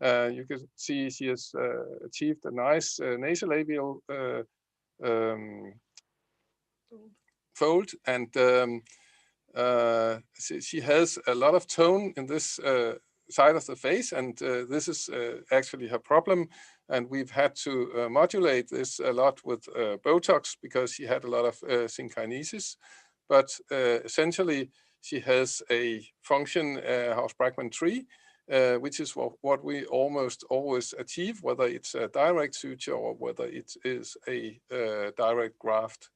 You can see she has achieved a nice nasolabial fold, and she has a lot of tone in this side of the face, and this is actually her problem. And we've had to modulate this a lot with Botox because she had a lot of synkinesis. But essentially, she has a function House-Brachman tree, which is what we almost always achieve, whether it's a direct suture or whether it is a direct graft.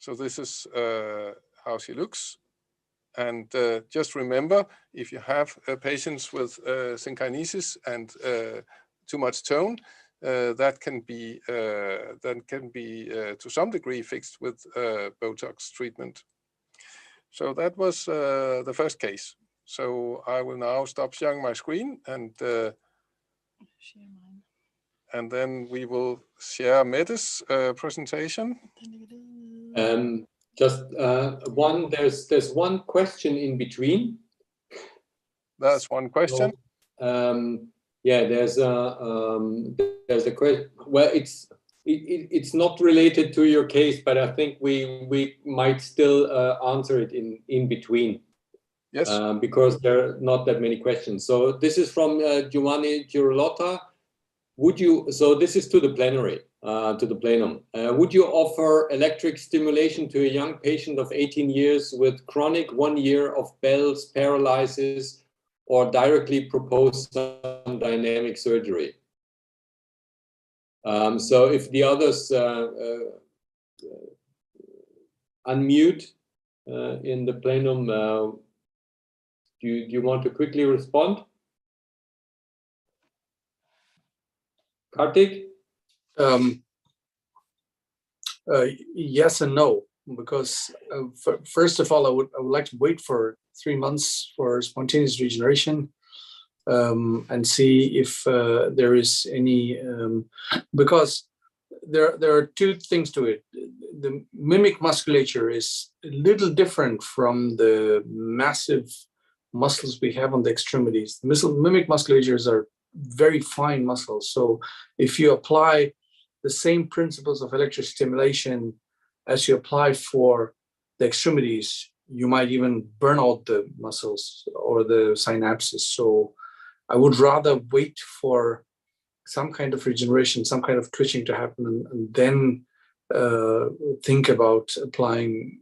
So this is how she looks. And just remember, if you have patients with synkinesis and too much tone, that can be to some degree fixed with Botox treatment. So that was the first case. So I will now stop sharing my screen and then we will share Mette's presentation. Just there's one question in between. That's one question. Yeah, there's a question. Well, it's not related to your case, but I think we might still answer it in between. Yes. Because there are not that many questions. So this is from Giovanni Girolotta. So this is to the plenary, to the plenum. Would you offer electric stimulation to a young patient of 18 years with chronic 1 year of Bell's paralysis, or directly propose some dynamic surgery? So if the others unmute in the plenum, do you want to quickly respond? Kartik? Yes and no, because first of all, I would like to wait for 3 months for spontaneous regeneration and see if there is any, because there are two things to it. The mimic musculature is a little different from the massive muscles we have on the extremities. Mimic musculatures are very fine muscles. So if you apply the same principles of electric stimulation as you apply for the extremities, you might even burn out the muscles or the synapses. So I would rather wait for some kind of regeneration, some kind of twitching to happen, and then think about applying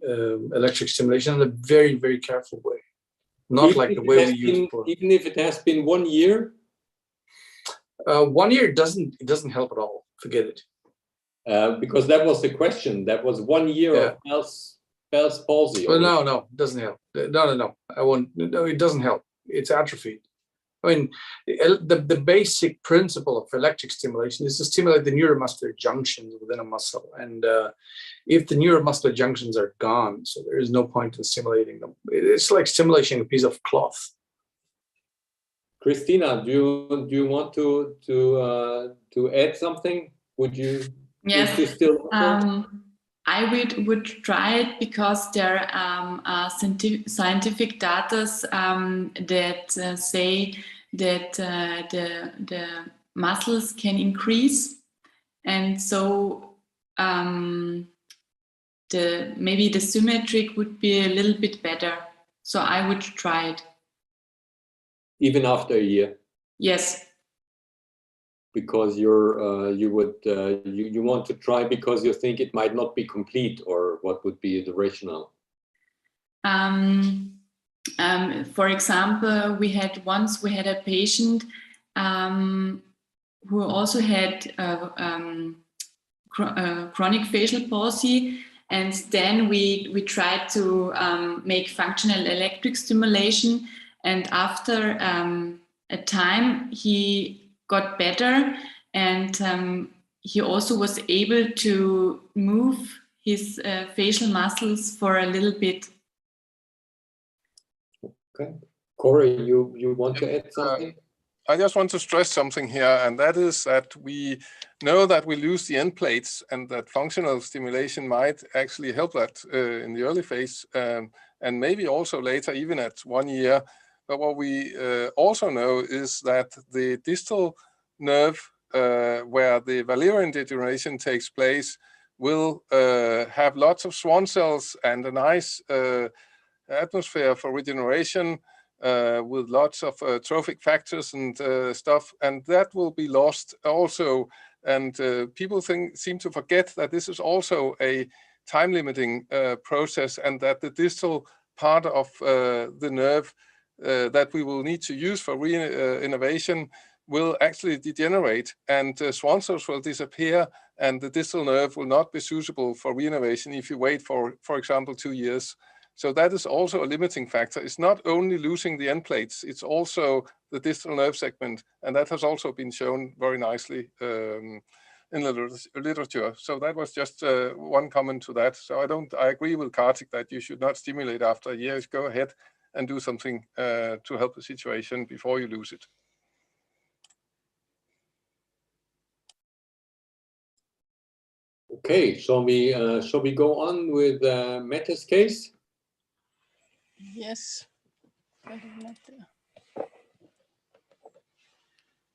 electric stimulation in a very, very careful way. Not Even like the way we use it for. Even if it has been 1 year? 1 year doesn't help at all. Forget it. Because that was the question. That was 1 year of Bell's palsy. Well, no, it doesn't help. No. I won't. No, it doesn't help. It's atrophied. I mean, the basic principle of electric stimulation is to stimulate the neuromuscular junctions within a muscle. And if the neuromuscular junctions are gone, so there is no point in stimulating them. It's like stimulating a piece of cloth. Christina, do you want to add something? Would you? Yes. Would you still I would try it because there are scientific data that say that the muscles can increase, and so maybe the symmetric would be a little bit better. So I would try it. Even after a year? Yes. Because you want to try because you think it might not be complete, or what would be the rationale? For example, we had a patient who also had chronic facial palsy, and then we tried to make functional electric stimulation, and after a time he got better, and he also was able to move his facial muscles for a little bit. Okay. Corey, you want to add something? I just want to stress something here, and that is that we know that we lose the end plates, and that functional stimulation might actually help that in the early phase, and maybe also later, even at 1 year. But what we also know is that the distal nerve, where the Valerian degeneration takes place, will have lots of Schwann cells and a nice atmosphere for regeneration, with lots of trophic factors and stuff, and that will be lost also. And people seem to forget that this is also a time-limiting process, and that the distal part of the nerve that we will need to use for reinnervation will actually degenerate, and Schwann cells will disappear, and the distal nerve will not be suitable for reinnervation if you wait for example, 2 years. So that is also a limiting factor. It's not only losing the end plates, it's also the distal nerve segment, and that has also been shown very nicely in the literature. So that was just one comment to that. So I agree with Kartik that you should not stimulate after a year. Go ahead and do something to help the situation before you lose it. Okay, shall we go on with Metta's case? Yes.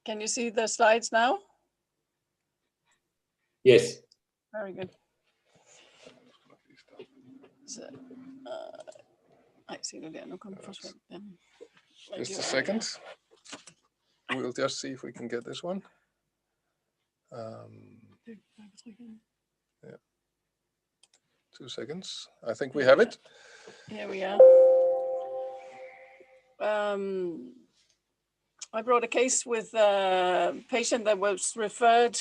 Can you see the slides now? Yes. Very good. Så, se det der, nu kommer forsvandt den. Just a second. We'll just see if we can get this one. Yeah. 2 seconds. I think we have it. Here we are. I brought a case with a patient that was referred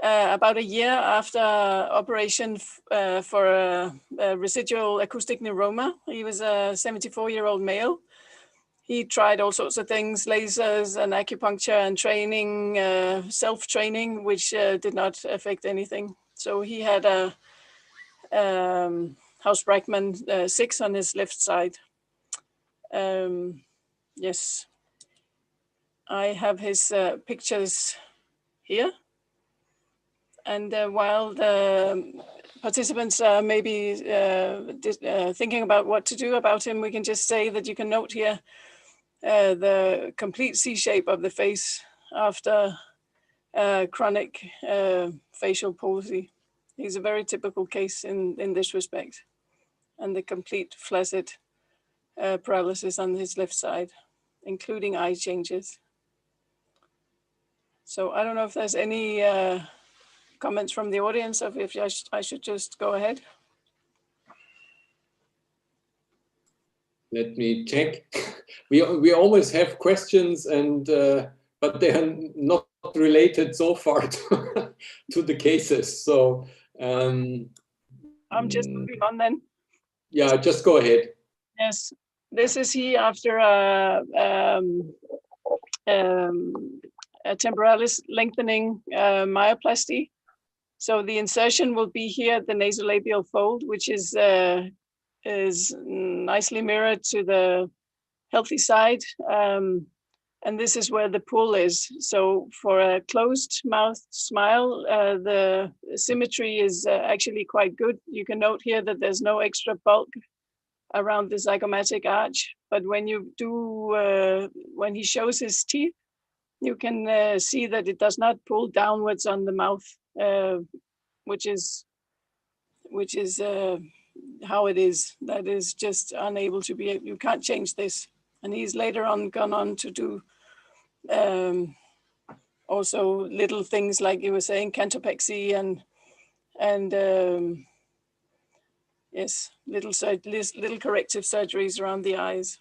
about a year after operation for a residual acoustic neuroma. He was a 74-year-old male. He tried all sorts of things, lasers and acupuncture and training, self-training, which did not affect anything. So he had a Haus-Brackmann 6 on his left side. Yes, I have his pictures here. And while the participants are maybe thinking about what to do about him, we can just say that you can note here the complete C-shape of the face after chronic facial palsy. He's a very typical case in this respect, and the complete flaccid paralysis on his left side, including eye changes. So I don't know if there's any comments from the audience of if I should just go ahead. Let me check. We always have questions, and but they are not related so far to the cases. So I'm just moving on then. Yeah, just go ahead. Yes, this is he after a temporalis lengthening myoplasty. So the insertion will be here at the nasolabial fold, which is nicely mirrored to the healthy side. And this is where the pull is. So for a closed mouth smile, the symmetry is actually quite good. You can note here that there's no extra bulk around the zygomatic arch. But when you do, when he shows his teeth, you can see that it does not pull downwards on the mouth, which is how it is. That is just unable to be, you can't change this. And he's later on gone on to do also little things like you were saying, cantopexy and yes, little corrective surgeries around the eyes.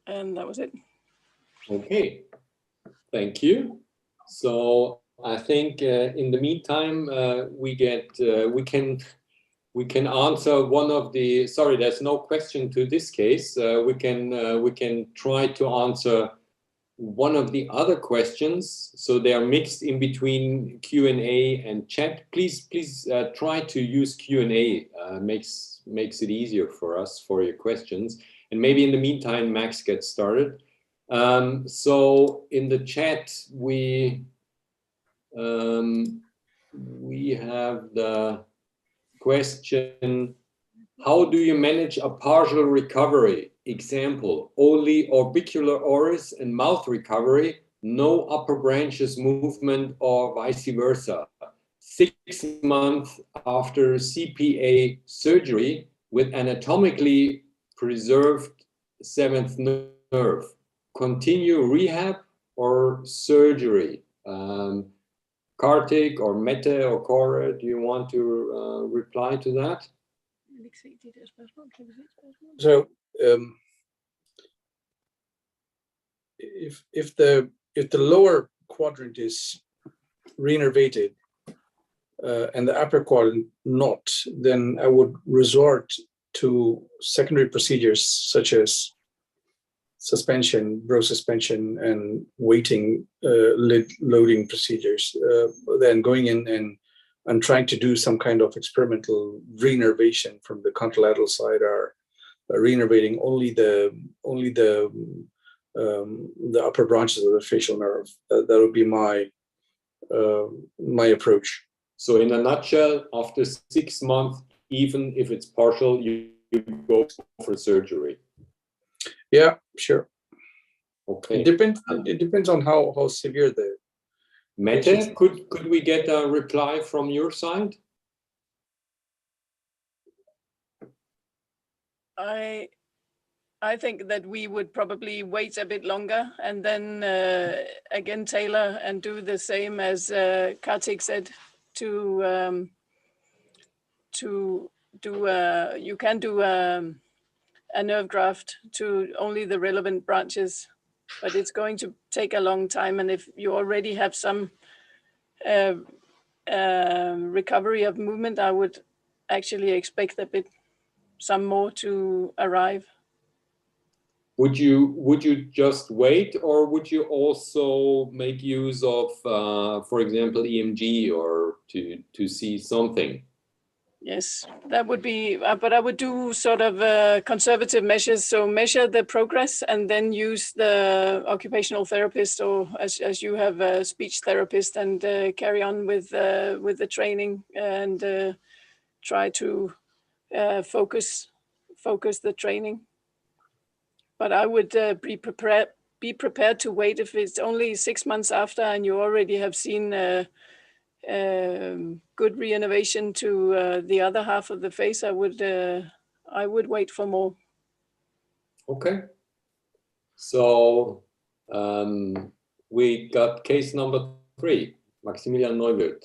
And that was it. Okay, thank you. So I think in the meantime we can answer one of the. Sorry, there's no question to this case. We can try to answer one of the other questions. So they are mixed in between Q&A and chat. Please try to use Q&A. Makes it easier for us for your questions. And maybe in the meantime, Max gets started. So in the chat, we have the question, how do you manage a partial recovery? Example, only orbicular oris and mouth recovery, no upper branches movement or vice versa. 6 months after CPA surgery with anatomically preserved 7th nerve. Continue rehab or surgery? Kartik or Mette or Cora, do you want to reply to that? So if the lower quadrant is reinnervated and the upper quadrant not, then I would resort to secondary procedures such as suspension, bro suspension, and weighting lid loading procedures. Then going in and and trying to do some kind of experimental reinnervation from the contralateral side, or reinnervating only the upper branches of the facial nerve. That would be my approach. So in a nutshell, after 6 months, even if it's partial, you go for surgery. Yeah, sure. Okay. It depends on how severe the Mette, could we get a reply from your side? I think that we would probably wait a bit longer and then again tailor and do the same as Kartik said, to do you can do a nerve graft to only the relevant branches, but it's going to take a long time. And if you already have some recovery of movement, I would actually expect some more to arrive. Would you just wait, or would you also make use of, for example, EMG, or to see something? Yes, that would be, but I would do sort of conservative measures. So measure the progress and then use the occupational therapist, or as you have a speech therapist, and carry on with the training and try to focus the training. But I would be prepared to wait if it's only 6 months after and you already have seen good reinnervation to the other half of the face. I would wait for more. Okay. So we got case number 3, Maximilian Neuwirth.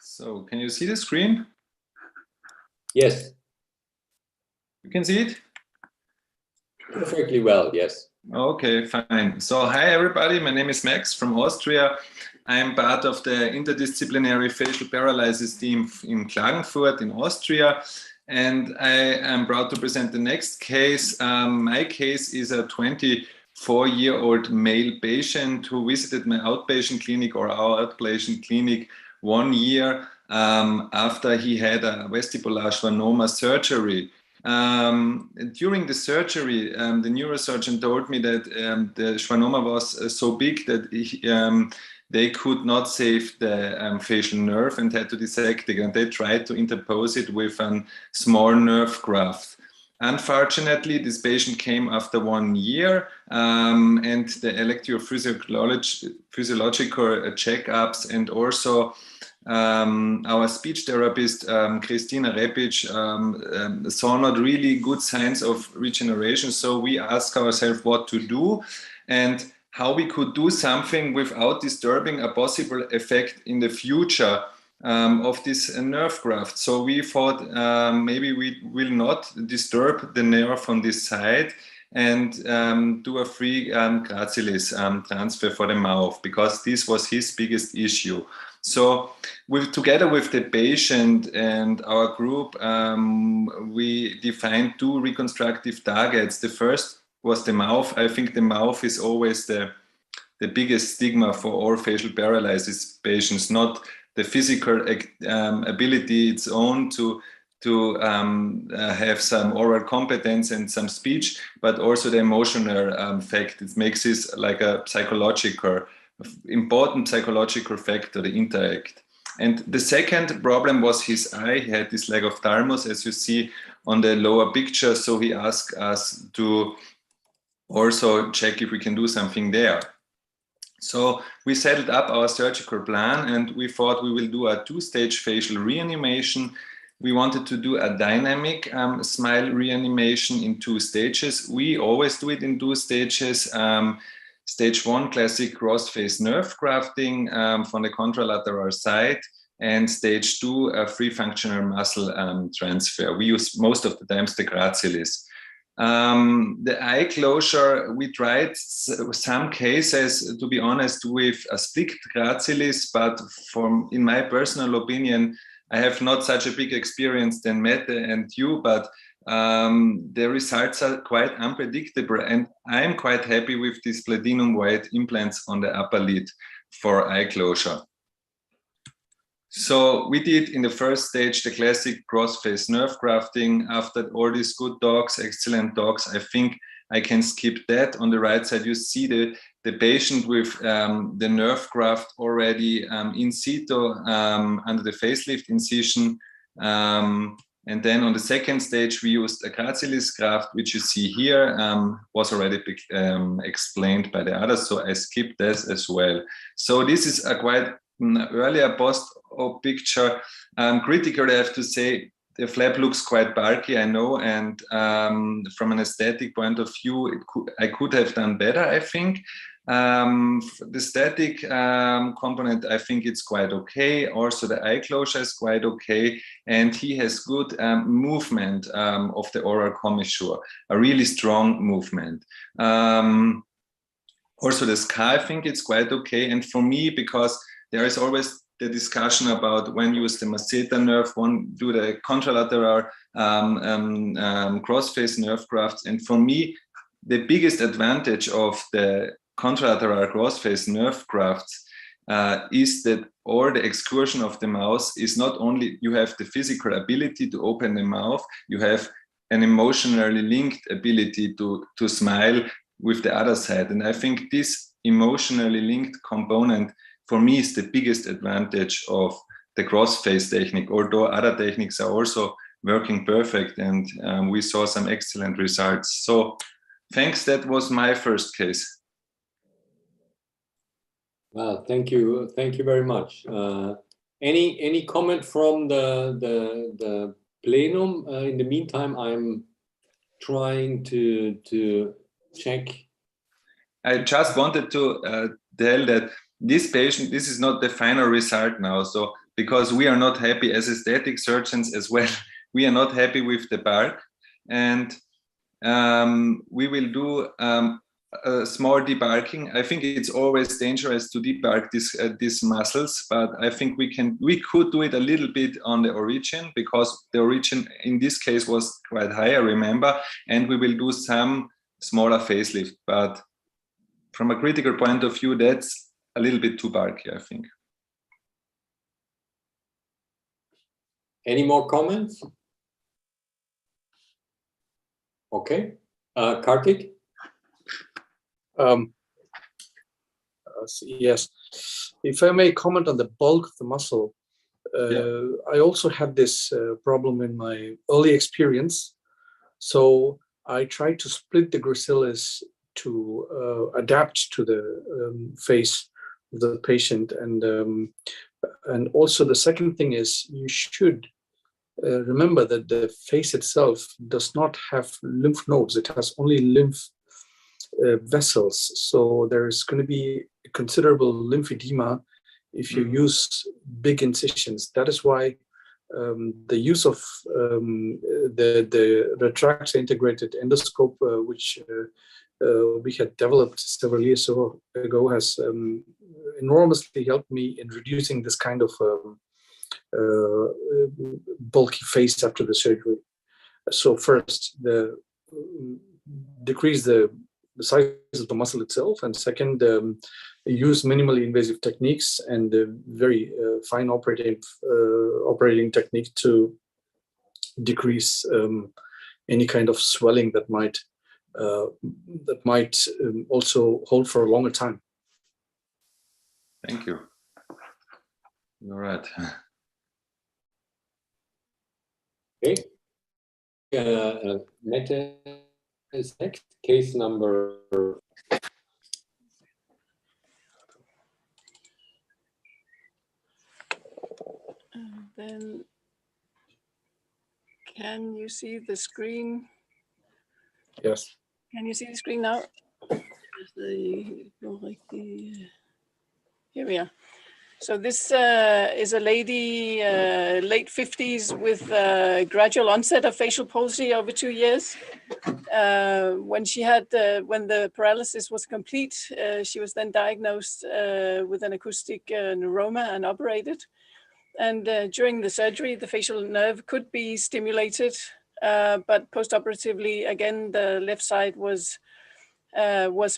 So can you see the screen? Yes. You can see it? Perfectly well, yes. Okay, fine. So hi everybody, my name is Max from Austria. I'm part of the interdisciplinary facial paralysis team in Klagenfurt in Austria. And I am proud to present the next case. My case is a 24-year-old male patient who visited my outpatient clinic, or our outpatient clinic, 1 year after he had a vestibular schwannoma surgery. During the surgery, the neurosurgeon told me that the schwannoma was so big that they could not save the facial nerve and had to dissect it, and they tried to interpose it with a small nerve graft. Unfortunately, this patient came after 1 year, and the electrophysiological checkups, and also our speech therapist, Kristina Repic, saw not really good signs of regeneration. So we asked ourselves what to do and how we could do something without disturbing a possible effect in the future of this nerve graft. So we thought maybe we will not disturb the nerve on this side and do a free gracilis transfer for the mouth, because this was his biggest issue. So together with the patient and our group, we defined 2 reconstructive targets. The first was the mouth. I think the mouth is always the biggest stigma for all facial paralysis patients, not the physical ability its own to have some oral competence and some speech, but also the emotional fact. It makes this like a important psychological factor, the interact. And the second problem was his eye. He had this leg of thalmus, as you see on the lower picture. So he asked us to also check if we can do something there. So we settled up our surgical plan, and we thought we will do a 2-stage facial reanimation. We wanted to do a dynamic smile reanimation in 2 stages. We always do it in 2 stages. Stage 1, classic cross-face nerve grafting from the contralateral side, and stage 2, a free functional muscle transfer. We use most of the times the gracilis. The eye closure, we tried some cases, to be honest, with a split gracilis, but in my personal opinion, I have not such a big experience than Mette and you, but the results are quite unpredictable, and I'm quite happy with these platinum white implants on the upper lid for eye closure. So we did in the first stage the classic cross-face nerve grafting. After all these good dogs, excellent dogs, I think I can skip that. On the right side, you see the patient with the nerve graft already in situ under the facelift incision. And then on the second stage, we used a gracilis graft, which you see here, was already explained by the others, so I skipped this as well. So this is a quite earlier post-op picture. Critically, I have to say, the flap looks quite bulky, I know, and from an aesthetic point of view, I could have done better, I think. The static component, I think it's quite okay. Also, the eye closure is quite okay, and he has good movement of the oral commissure, a really strong movement. Also, the scar, I think it's quite okay, and for me, because there is always the discussion about when use the masseter nerve, when do the contralateral cross-face nerve grafts. And for me, the biggest advantage of the contralateral cross-face nerve grafts is that all the excursion of the mouth is not only you have the physical ability to open the mouth, you have an emotionally linked ability to smile with the other side. And I think this emotionally linked component for me is the biggest advantage of the cross-face technique, although other techniques are also working perfect, and we saw some excellent results. So thanks, that was my first case. Well, thank you very much. Any comment from the plenum? In the meantime, I'm trying to check. I just wanted to tell that this patient, this is not the final result now. So because we are not happy as aesthetic surgeons as well, we are not happy with the bulk, and we will do a small debulking. I think it's always dangerous to debulk these muscles, but I think we could do it a little bit on the origin, because the origin in this case was quite high, I remember, and we will do some smaller facelift. But from a critical point of view, that's a little bit too bulky, I think. Any more comments? Okay, Kartik? Yes, if I may comment on the bulk of the muscle, I also had this problem in my early experience. So I tried to split the gracilis to adapt to the face of the patient, and also the second thing is you should remember that the face itself does not have lymph nodes; it has only lymph vessels. So there is going to be a considerable lymphedema if you use big incisions. That is why the use of the retractor integrated endoscope, which we had developed several years ago, has enormously helped me in reducing this kind of bulky face after the surgery. So first, decrease the size of the muscle itself, and second, use minimally invasive techniques and very fine operating technique to decrease any kind of swelling that might also hold for a longer time. Thank you. All right. Okay. Mette is next. Case number. Then can you see the screen? Yes. Can you see the screen now? Here we are. So this is a lady, late 50s, with gradual onset of facial palsy over 2 years. When she had, when the paralysis was complete, she was then diagnosed with an acoustic neuroma and operated. And during the surgery, the facial nerve could be stimulated but postoperatively, again, the left side was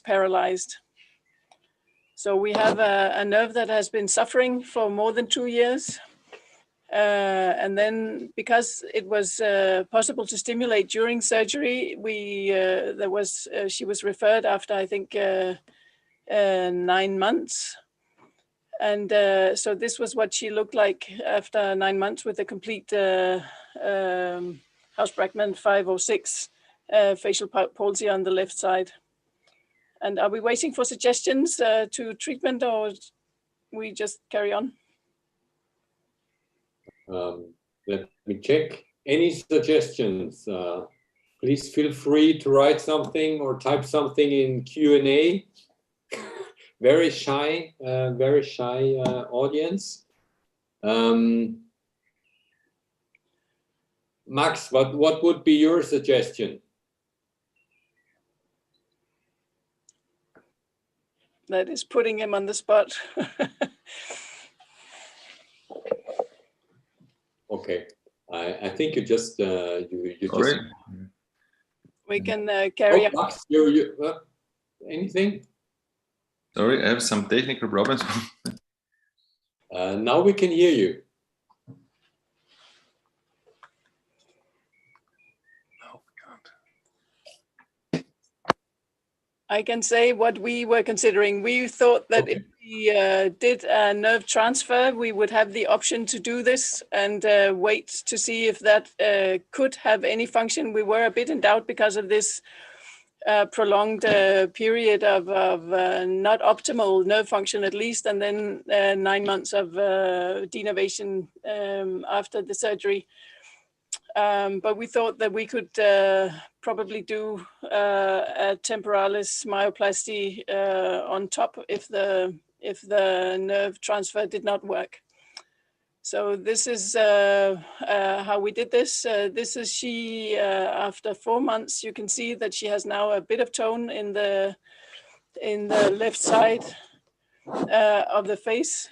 paralyzed. So we have a nerve that has been suffering for more than 2 years. And then, because it was possible to stimulate during surgery, she was referred after, I think, 9 months. And so this was what she looked like after 9 months, with a complete House-Brackmann 5 or 6 facial palsy on the left side. And are we waiting for suggestions to treatment, or we just carry on? Let me check. Any suggestions? Please feel free to write something or type something in Q&A. Very shy audience. Max, what would be your suggestion? That is putting him on the spot. Okay, I think you just We can carry on. Max, anything? Sorry, I have some technical problems. Now we can hear you. I can say what we were considering. We thought that if we did a nerve transfer, we would have the option to do this and wait to see if that could have any function. We were a bit in doubt because of this prolonged period of not optimal nerve function, at least, and then 9 months of denervation after the surgery. But we thought that we could probably do a temporalis myoplasty on top if the nerve transfer did not work. So this is how we did this. This is she after 4 months. You can see that she has now a bit of tone in the left side of the face.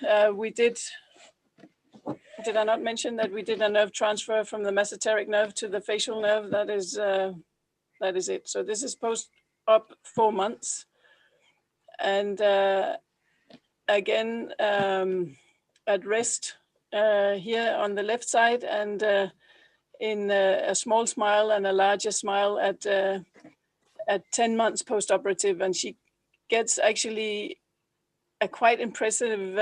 Did I not mention that we did a nerve transfer from the mesenteric nerve to the facial nerve? That is it. So this is post-op 4 months. And again, at rest here on the left side, and in a small smile and a larger smile at 10 months post-operative. And she gets actually a quite impressive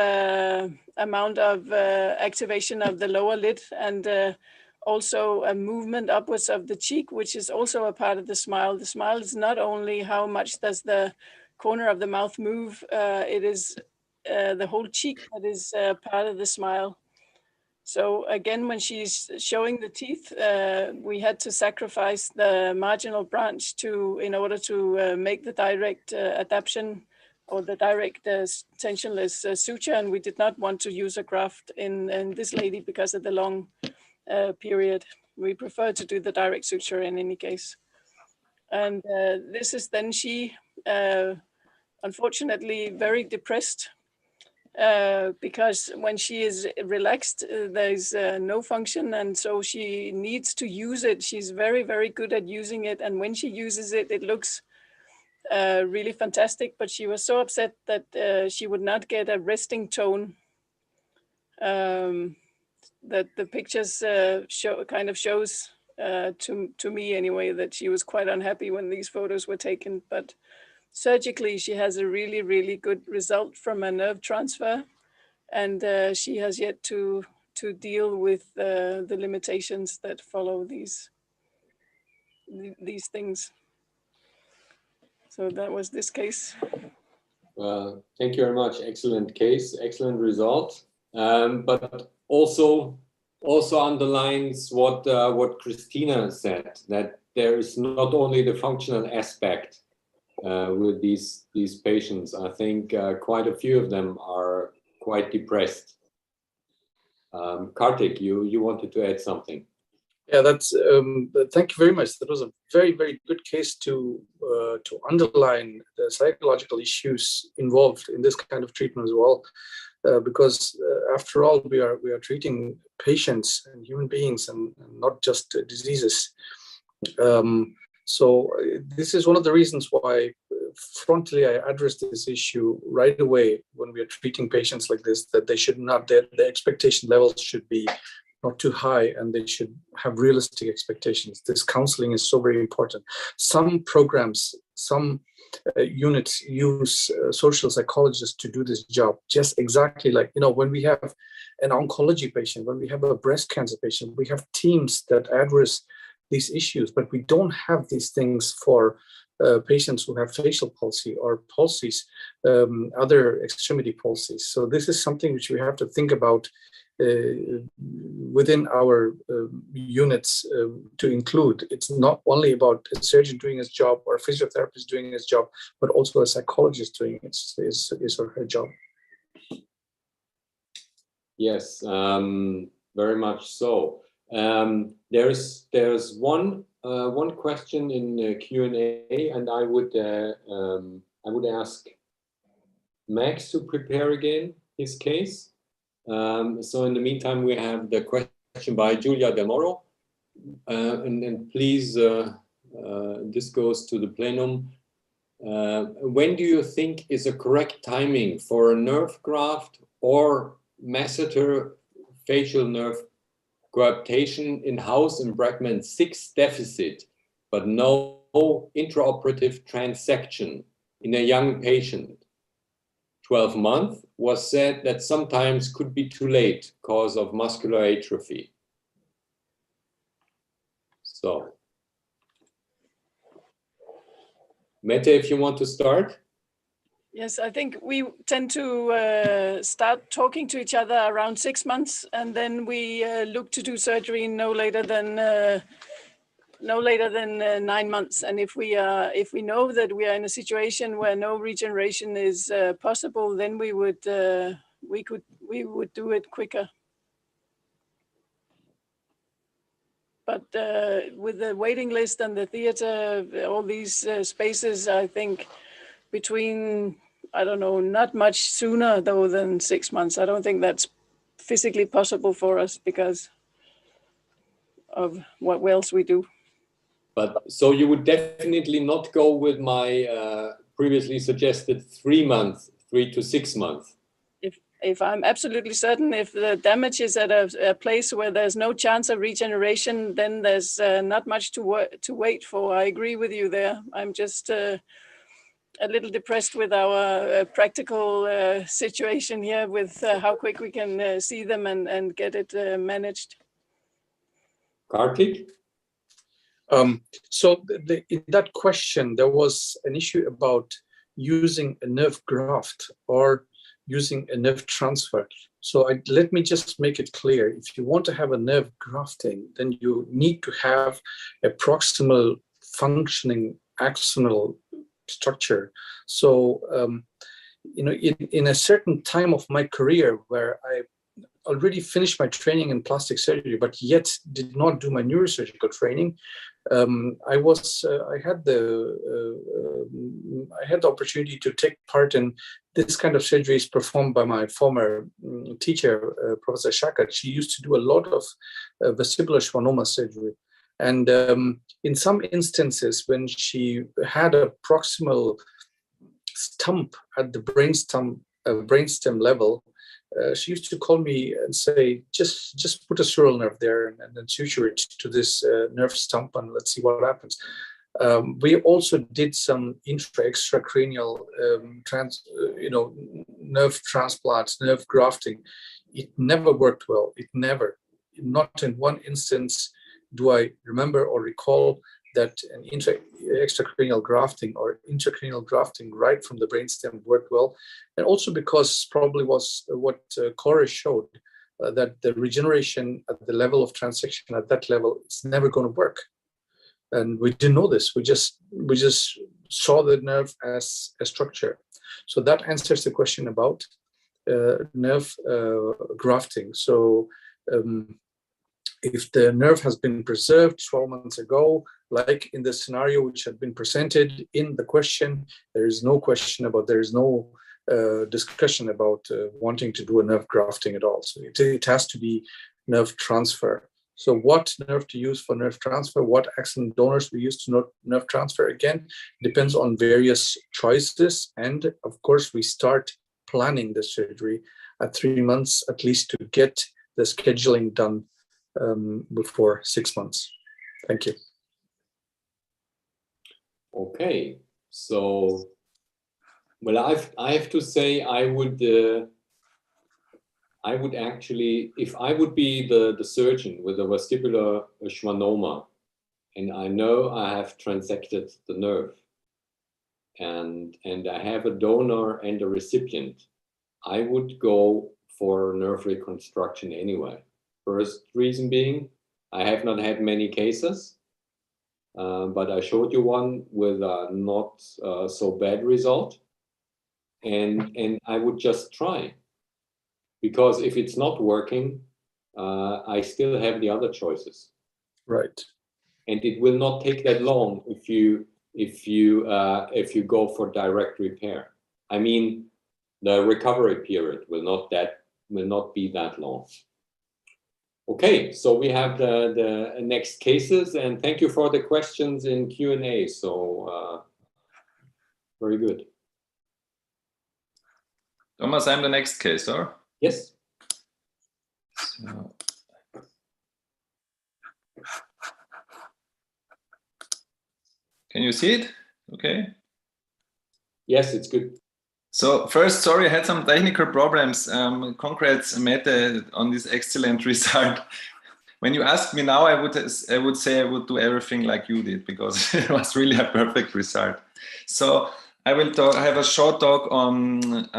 amount of activation of the lower lid, and also a movement upwards of the cheek, which is also a part of the smile. The smile is not only how much does the corner of the mouth move, it is the whole cheek that is part of the smile. So again, when she's showing the teeth, we had to sacrifice the marginal branch in order to make the direct adaptation, or the direct tensionless suture, and we did not want to use a graft in this lady because of the long period. We prefer to do the direct suture in any case. And this is then she, unfortunately, very depressed, because when she is relaxed, there's no function, and so she needs to use it. She's very, very good at using it, and when she uses it, it looks really fantastic, but she was so upset that she would not get a resting tone, that the pictures shows to me anyway, that she was quite unhappy when these photos were taken. But surgically, she has a really, really good result from a nerve transfer, and she has yet to deal with the limitations that follow these things. So that was this case. Thank you very much. Excellent case, excellent result. But also underlines what Christina said, that there is not only the functional aspect with these patients. I think quite a few of them are quite depressed. Kartik, you wanted to add something. Yeah, that's thank you very much. That was a very, very good case to underline the psychological issues involved in this kind of treatment as well. because after all, we are treating patients and human beings and not just diseases. So this is one of the reasons why frontally I address this issue right away when we are treating patients like this, that they should not, the expectation levels should be not too high, and they should have realistic expectations. This counseling is so very important. Some programs, some units use social psychologists to do this job, just exactly like, when we have an oncology patient, when we have a breast cancer patient, we have teams that address these issues, but we don't have these things for patients who have facial palsy or palsies, other extremity palsies. So this is something which we have to think about within our units to include. It's not only about a surgeon doing his job or a physiotherapist doing his job, but also a psychologist doing his or her job. Yes, very much so. There's one question in Q&A, and I would ask Max to prepare again his case. So in the meantime, we have the question by Julia Del Moro, and please, this goes to the plenum. When do you think is a correct timing for a nerve graft or masseter facial nerve coaptation in house embragment 6 deficit, but no intraoperative transection in a young patient? 12 months was said that sometimes could be too late because of muscular atrophy. So, Mette, if you want to start. Yes, I think we tend to start talking to each other around 6 months, and then we look to do surgery no later than 9 months. And if we know that we are in a situation where no regeneration is possible, then we would do it quicker. But with the waiting list and the theater, all these spaces, I think between, I don't know, not much sooner though than 6 months. I don't think that's physically possible for us because of what else we do. But so you would definitely not go with my previously suggested 3 months, 3 to 6 months. If I'm absolutely certain, if the damage is at a place where there's no chance of regeneration, then there's not much to wait for. I agree with you there. I'm just a little depressed with our practical situation here with how quick we can see them and get it managed. Kartik? So in that question, there was an issue about using a nerve graft or using a nerve transfer. So let me just make it clear. If you want to have a nerve grafting, then you need to have a proximal functioning axonal structure. So, in a certain time of my career where I already finished my training in plastic surgery, but yet did not do my neurosurgical training, I had the opportunity to take part in this kind of surgeries performed by my former teacher, Professor Shakat. She used to do a lot of vestibular schwannoma surgery. And in some instances, when she had a proximal stump at the brainstem level, she used to call me and say, just put a sural nerve there and then suture it to this nerve stump and let's see what happens. We also did some extracranial nerve transplants, nerve grafting. It never worked well. Not in one instance do I remember or recall that an extracranial grafting or intracranial grafting right from the brainstem worked well. And also because probably was what Cora showed, that the regeneration at the level of transection at that level is never going to work. And we didn't know this. We just saw the nerve as a structure. So that answers the question about nerve grafting. So if the nerve has been preserved 12 months ago, like in the scenario which had been presented in the question, there is no question about, there is no discussion about wanting to do a nerve grafting at all. So it has to be nerve transfer. So what nerve to use for nerve transfer, what axon donors we use to nerve transfer, again, depends on various choices. And of course, we start planning the surgery at 3 months, at least, to get the scheduling done before 6 months. Thank you. Okay, so, well, I have to say I would actually, if I would be the surgeon with a vestibular schwannoma, and I know I have transected the nerve, and I have a donor and a recipient, I would go for nerve reconstruction anyway. First reason being, I have not had many cases, but I showed you one with a not so bad result, and I would just try. Because if it's not working, I still have the other choices. Right. And it will not take that long if you go for direct repair. I mean, the recovery period will not be that long. Okay, so we have the next cases, and thank you for the questions in Q&A. So very good. Thomas, I'm the next case, sir. Yes. So. Can you see it? Okay. Yes, it's good. So first, sorry, I had some technical problems. Congrats, Mette, on this excellent result. When you ask me now, I would say I would do everything like you did, because it was really a perfect result. So I have a short talk on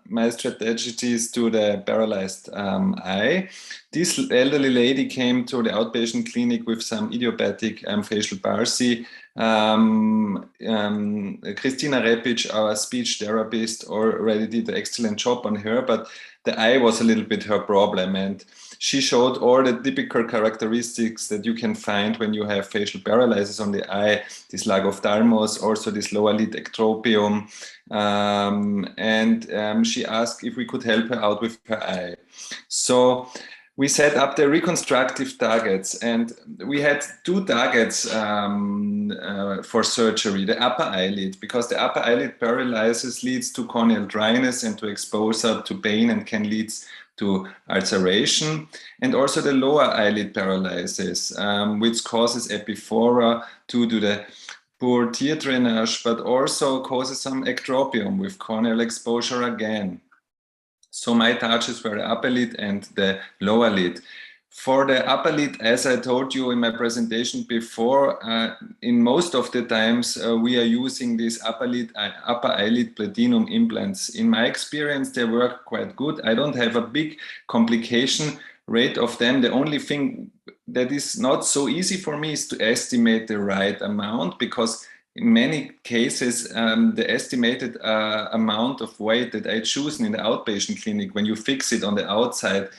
my strategies to the paralyzed eye. This elderly lady came to the outpatient clinic with some idiopathic facial palsy. Christina Repic, our speech therapist, already did an excellent job on her, but the eye was a little bit her problem, and she showed all the typical characteristics that you can find when you have facial paralysis on the eye, this lagophthalmos, also this lower lid ectropium, and she asked if we could help her out with her eye. So we set up the reconstructive targets, and we had 2 targets for surgery, the upper eyelid, because the upper eyelid paralysis leads to corneal dryness and to exposure to pain and can lead to ulceration, and also the lower eyelid paralysis, which causes epiphoria due to the poor tear drainage, but also causes some ectropium with corneal exposure again. So my targets were the upper lid and the lower lid. For the upper lid, as I told you in my presentation before, in most of the times we are using these upper eyelid platinum implants. In my experience, they work quite good. I don't have a big complication rate of them. The only thing that is not so easy for me is to estimate the right amount, because in many cases, the estimated amount of weight that I choose in the outpatient clinic, when you fix it on the outside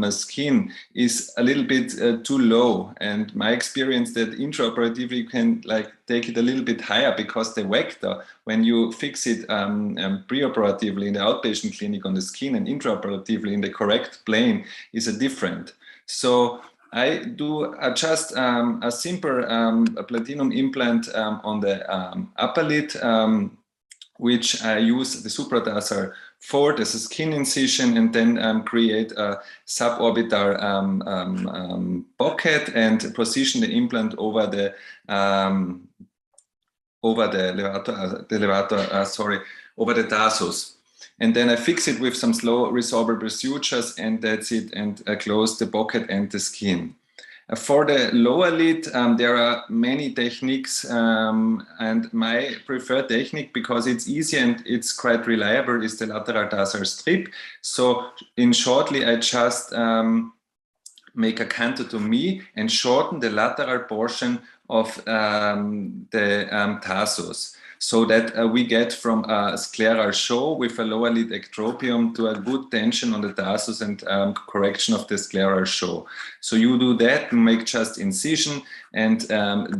skin, is a little bit too low. And my experience that intraoperatively you can take it a little bit higher, because the vector, when you fix it preoperatively in the outpatient clinic on the skin and intraoperatively in the correct plane, is a different. So I do just a simple platinum implant on the upper lid, which I use the supratarsal fold as a skin incision, and then create a suborbital pocket and position the implant over the tarsus. And then I fix it with some slow resorbable sutures, and that's it, and I close the pocket and the skin. For the lower lid, there are many techniques, and my preferred technique, because it's easy and it's quite reliable, is the lateral tarsal strip. So in shortly, I just make a cantotomy and shorten the lateral portion of the tarsus, so that we get from a scleral show with a lower lid ectropium to a good tension on the tarsus and correction of the scleral show. So you do that, you make just incision, and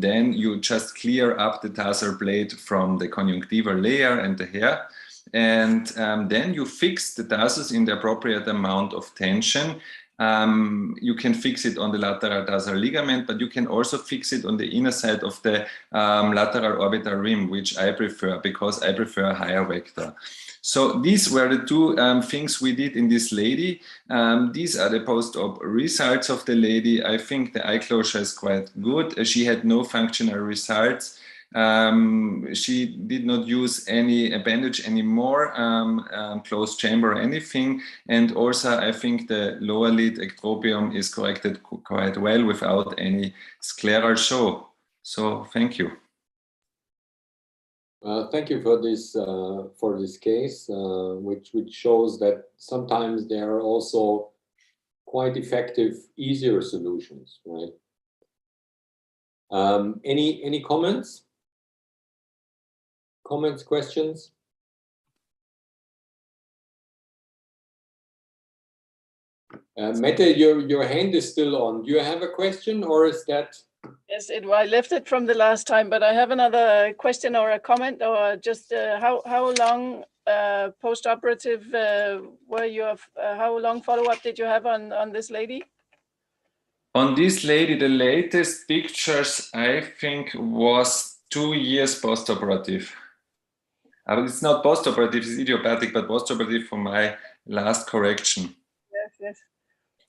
then you just clear up the tarsal plate from the conjunctival layer and the hair. and then you fix the tarsus in the appropriate amount of tension. You can fix it on the lateral tarsal ligament, but you can also fix it on the inner side of the lateral orbital rim, which I prefer because I prefer a higher vector. So these were the two things we did in this lady. These are the post-op results of the lady. I think the eye closure is quite good. She had no functional results. She did not use any bandage anymore, closed chamber or anything. And also I think the lower lid ectropium is corrected quite well without any scleral show. So thank you. Thank you for this case, which shows that sometimes there are also quite effective, easier solutions, right? Any comments? Comments, questions? Mette, your hand is still on. Do you have a question, or is that? Yes, I left it from the last time, but I have another question or a comment, or just how long post-operative were you? How long follow-up did you have on this lady? On this lady, the latest pictures I think was 2 years post-operative. It's not post-operative, it's idiopathic, but post-operative for my last correction. Yes, yes.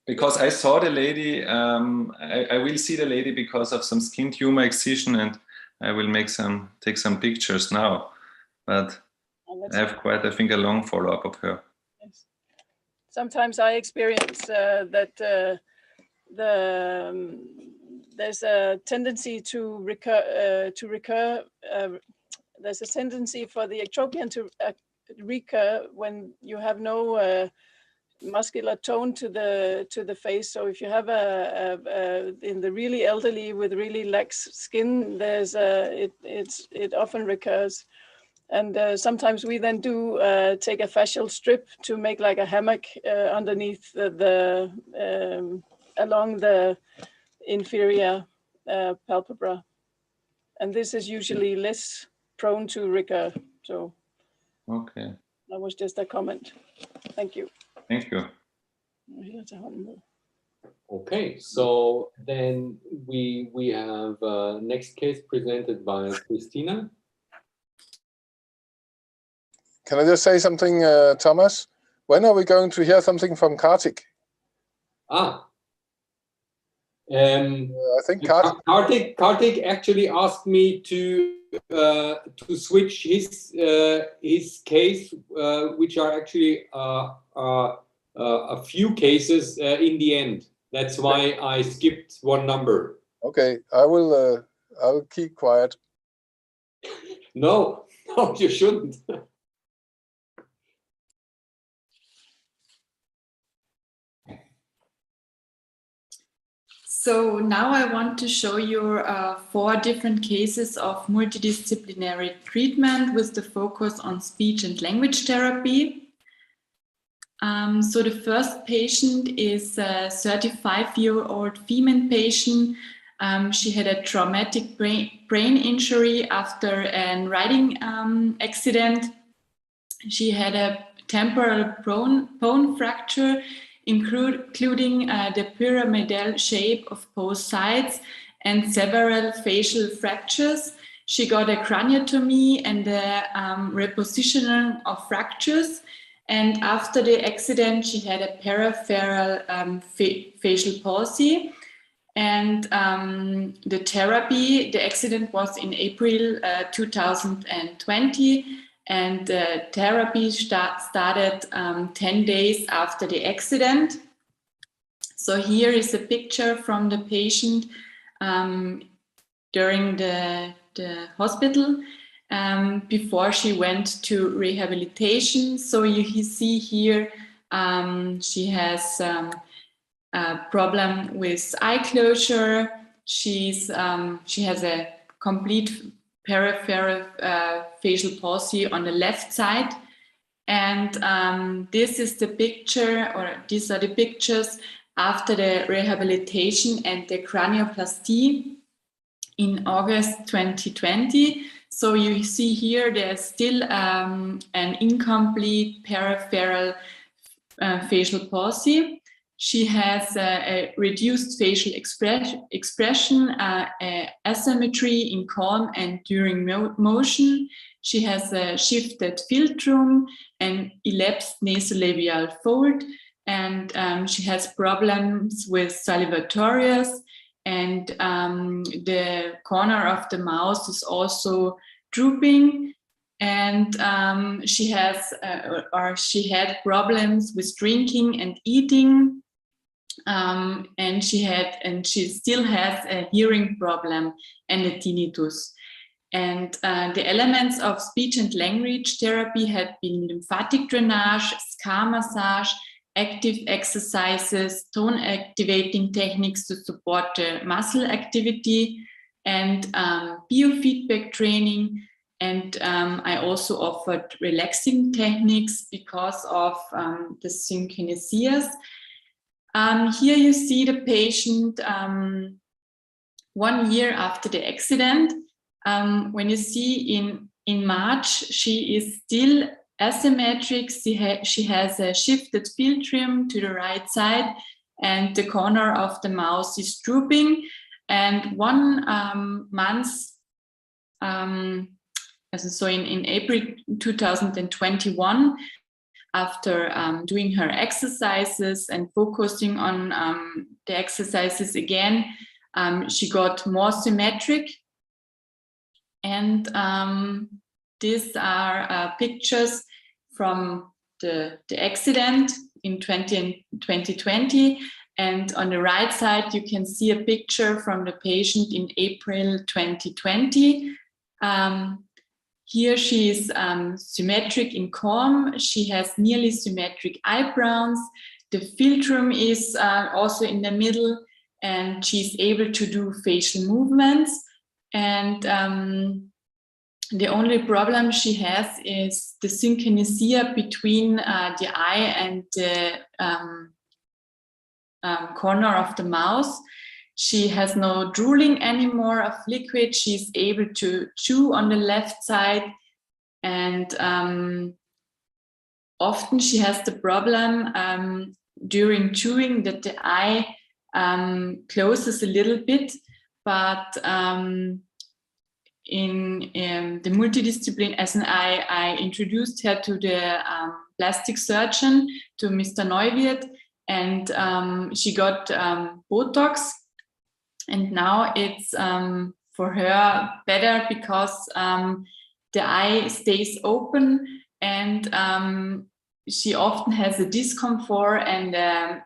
Because I saw the lady, I will see the lady because of some skin tumor excision, and I will take some pictures now. But I have quite, I think, a long follow-up of her. Yes. Sometimes I experience that there's a tendency to recur. There's a tendency for the ectropion to recur when you have no muscular tone to the face. So if you have in the really elderly with really lax skin, there's it often recurs. And sometimes we then do take a fascial strip to make like a hammock underneath along the inferior palpebra, and this is usually less prone to recur. So okay, that was just a comment. Thank you. Thank you. Okay, so then we have next case presented by Christina. Can I just say something, Thomas? When are we going to hear something from Cortic? I think Cortic actually asked me to switch his case, which are actually a few cases in the end. That's why I skipped one number. Okay, I will keep quiet. No, you shouldn't. So now I want to show you 4 different cases of multidisciplinary treatment with the focus on speech and language therapy. So the first patient is a 35-year-old female patient. She had a traumatic brain injury after a riding accident. She had a temporal bone fracture, including the pyramidal shape of both sides and several facial fractures. She got a craniotomy and a repositioning of fractures. And after the accident, she had a peripheral facial palsy. And the therapy, the accident was in April 2020. And therapy started 10 days after the accident. So here is a picture from the patient during the hospital before she went to rehabilitation. So you see here she has a problem with eye closure. She has a complete peripheral facial palsy on the left side, and this is the picture, or these are the pictures after the rehabilitation and the cranioplasty in August 2020. So you see here there's still an incomplete peripheral facial palsy. She has a reduced facial expression, asymmetry in calm and during motion. She has a shifted philtrum and elapsed nasolabial fold, and she has problems with salivatorius, and the corner of the mouth is also drooping, and she has she had problems with drinking and eating, and she still has a hearing problem and a tinnitus. And the elements of speech and language therapy had been lymphatic drainage, scar massage, active exercises, tone activating techniques to support the muscle activity, and biofeedback training. And I also offered relaxing techniques because of the synkinesias. Here you see the patient 1 year after the accident. When you see in March, she is still asymmetric. She has a shifted philtrum to the right side, and the corner of the mouth is drooping. And 1 month, so in April 2021, after doing her exercises and focusing on the exercises again, she got more symmetric. And these are pictures from the accident in 2020. And on the right side, you can see a picture from the patient in April 2020. Here she is symmetric in calm. She has nearly symmetric eyebrows. The philtrum is also in the middle, and she's able to do facial movements. And the only problem she has is the synkinesia between the eye and the corner of the mouth. She has no drooling anymore of liquid. She's able to chew on the left side, and often she has the problem during chewing that the eye closes a little bit, but in the multidiscipline, as I introduced her to the plastic surgeon, to Mr. Neuwirth, and she got Botox. And now it's for her better because the eye stays open, and she often has a discomfort and a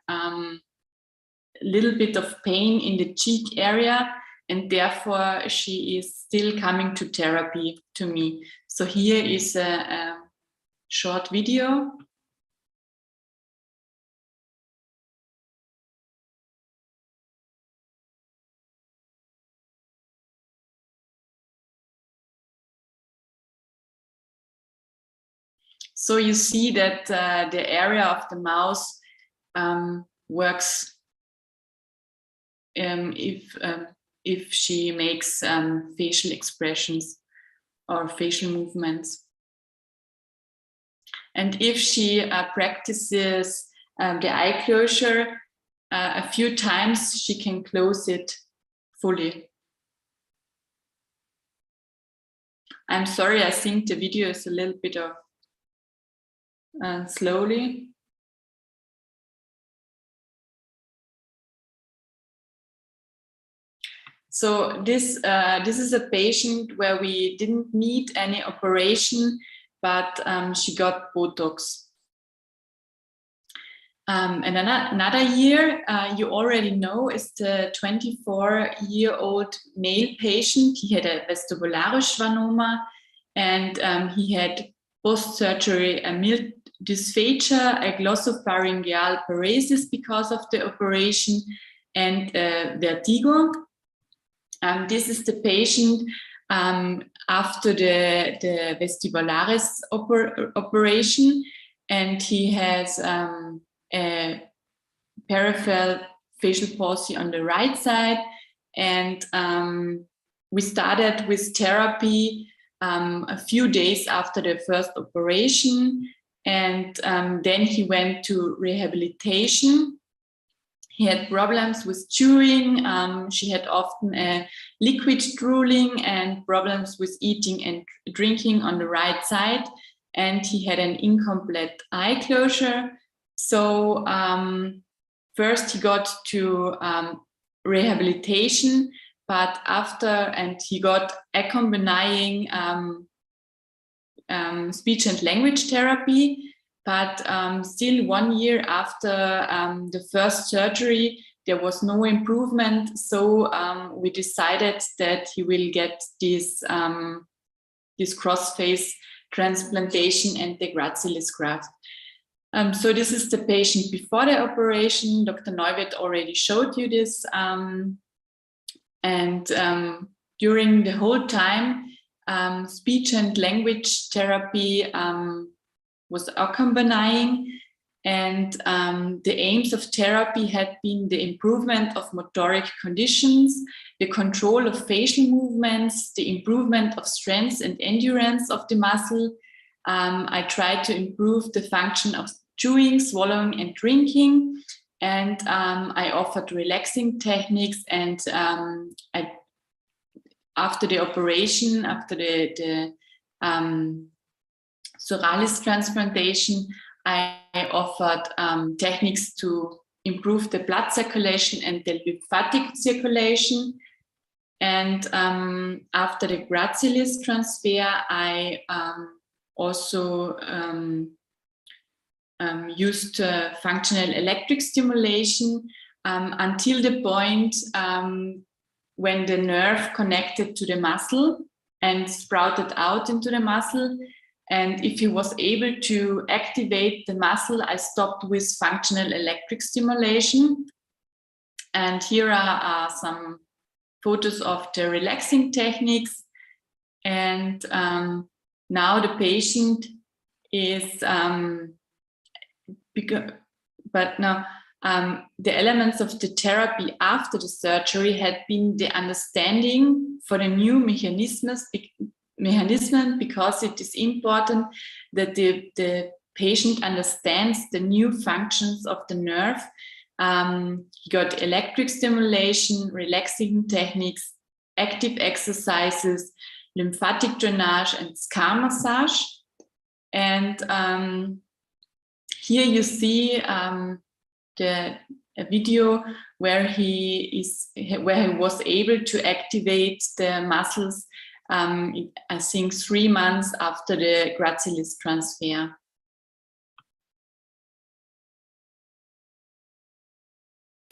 little bit of pain in the cheek area, and therefore she is still coming to therapy to me. So here is a short video. So you see that the area of the mouth works if she makes facial expressions or facial movements. And if she practices the eye closure a few times, she can close it fully. I'm sorry, I think the video is a little bit of slowly. So this is a patient where we didn't need any operation, but she got Botox. And another year, you already know, is the 24-year-old male patient. He had a vestibulare schwannoma, and he had post-surgery a mild dysphagia, a glossopharyngeal paresis because of the operation, and vertigo. This is the patient after the vestibularis operation, and he has a peripheral facial palsy on the right side. And we started with therapy a few days after the first operation, and then he went to rehabilitation. He had problems with chewing. She had often a liquid drooling and problems with eating and drinking on the right side. And he had an incomplete eye closure. So first he got to rehabilitation, but and he got accompanying speech and language therapy. But still 1 year after the first surgery, there was no improvement. So we decided that he will get this cross-face transplantation and the gracilis graft. So this is the patient before the operation. Dr. Neuwirth already showed you this. During the whole time, speech and language therapy was accompanying, and the aims of therapy had been the improvement of motoric conditions, the control of facial movements, the improvement of strength and endurance of the muscle. I tried to improve the function of chewing, swallowing, and drinking, and I offered relaxing techniques. And after the operation, after the Suralis transplantation, I offered techniques to improve the blood circulation and the lymphatic circulation. And after the gracilis transfer, I also used functional electric stimulation until the point when the nerve connected to the muscle and sprouted out into the muscle. And if he was able to activate the muscle, I stopped with functional electric stimulation. And here are some photos of the relaxing techniques. And now the patient is, the elements of the therapy after the surgery had been the understanding for the new mechanism, because it is important that the patient understands the new functions of the nerve. He got electric stimulation, relaxing techniques, active exercises, lymphatic drainage, and scar massage. And here you see a video where he was able to activate the muscles, I think 3 months after the gracilis transfer.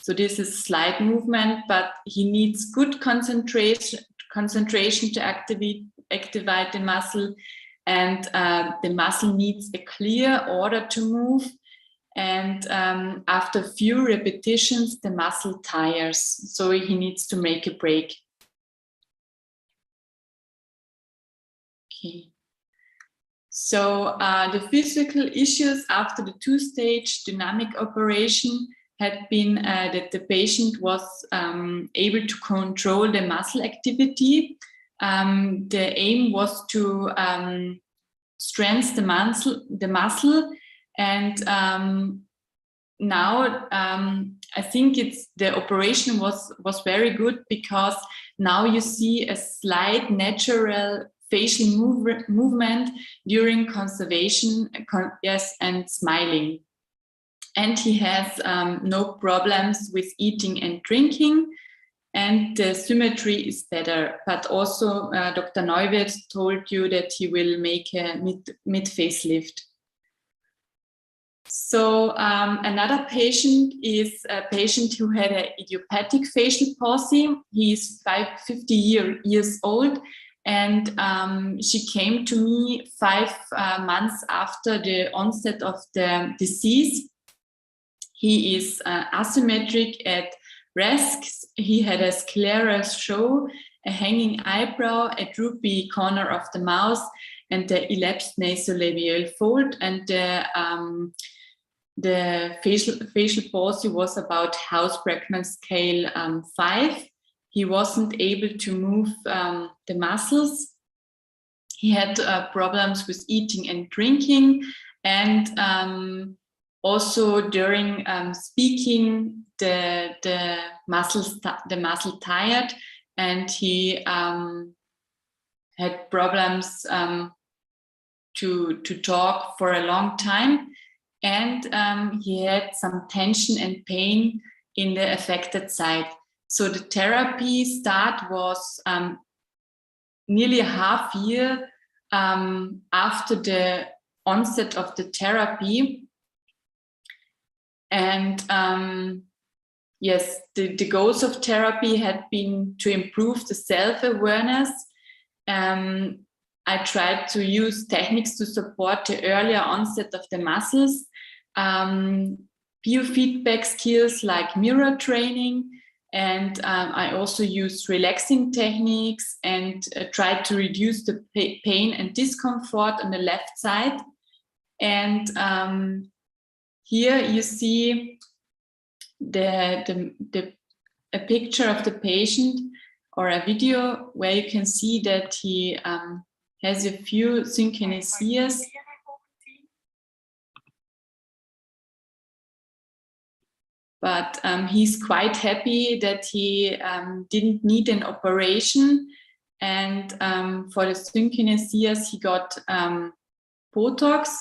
So this is slide movement, but he needs good concentration to activate the muscle, and the muscle needs a clear order to move. And after a few repetitions, the muscle tires, so he needs to make a break. Okay. So the physical issues after the two-stage dynamic operation had been that the patient was able to control the muscle activity. The aim was to strengthen the muscle, and now I think the operation was very good, because now you see a slight natural facial movement during conservation, and smiling. And he has no problems with eating and drinking, and the symmetry is better. But also Dr. Neuwirth told you that he will make a mid-facelift. So another patient is a patient who had an idiopathic facial palsy. He is 50 years old, and she came to me 5 months after the onset of the disease. He is asymmetric at rest. He had a scleral jaw, a hanging eyebrow, a droopy corner of the mouth, and the ellipsed nasolabial fold. And the facial palsy was about House-Brackmann scale 5. He wasn't able to move the muscles. he had problems with eating and drinking, and also during speaking, the muscle tired, and he had problems to talk for a long time, and he had some tension and pain in the affected side. So the therapy start was nearly a half year after the onset of the therapy. And yes, the goals of therapy had been to improve the self-awareness. I tried to use techniques to support the earlier onset of the muscles, biofeedback skills like mirror training, and I also used relaxing techniques and tried to reduce the pain and discomfort on the left side. And here you see a picture of the patient, or a video where you can see that he has a few synkinesias. But he's quite happy that he didn't need an operation. And for the synkinesias, he got Botox.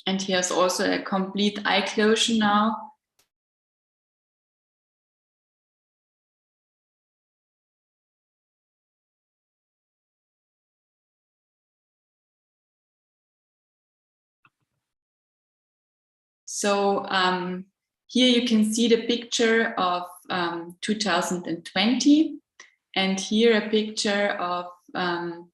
And he has also a complete eye closure now. So here you can see the picture of 2020, and here a picture of 2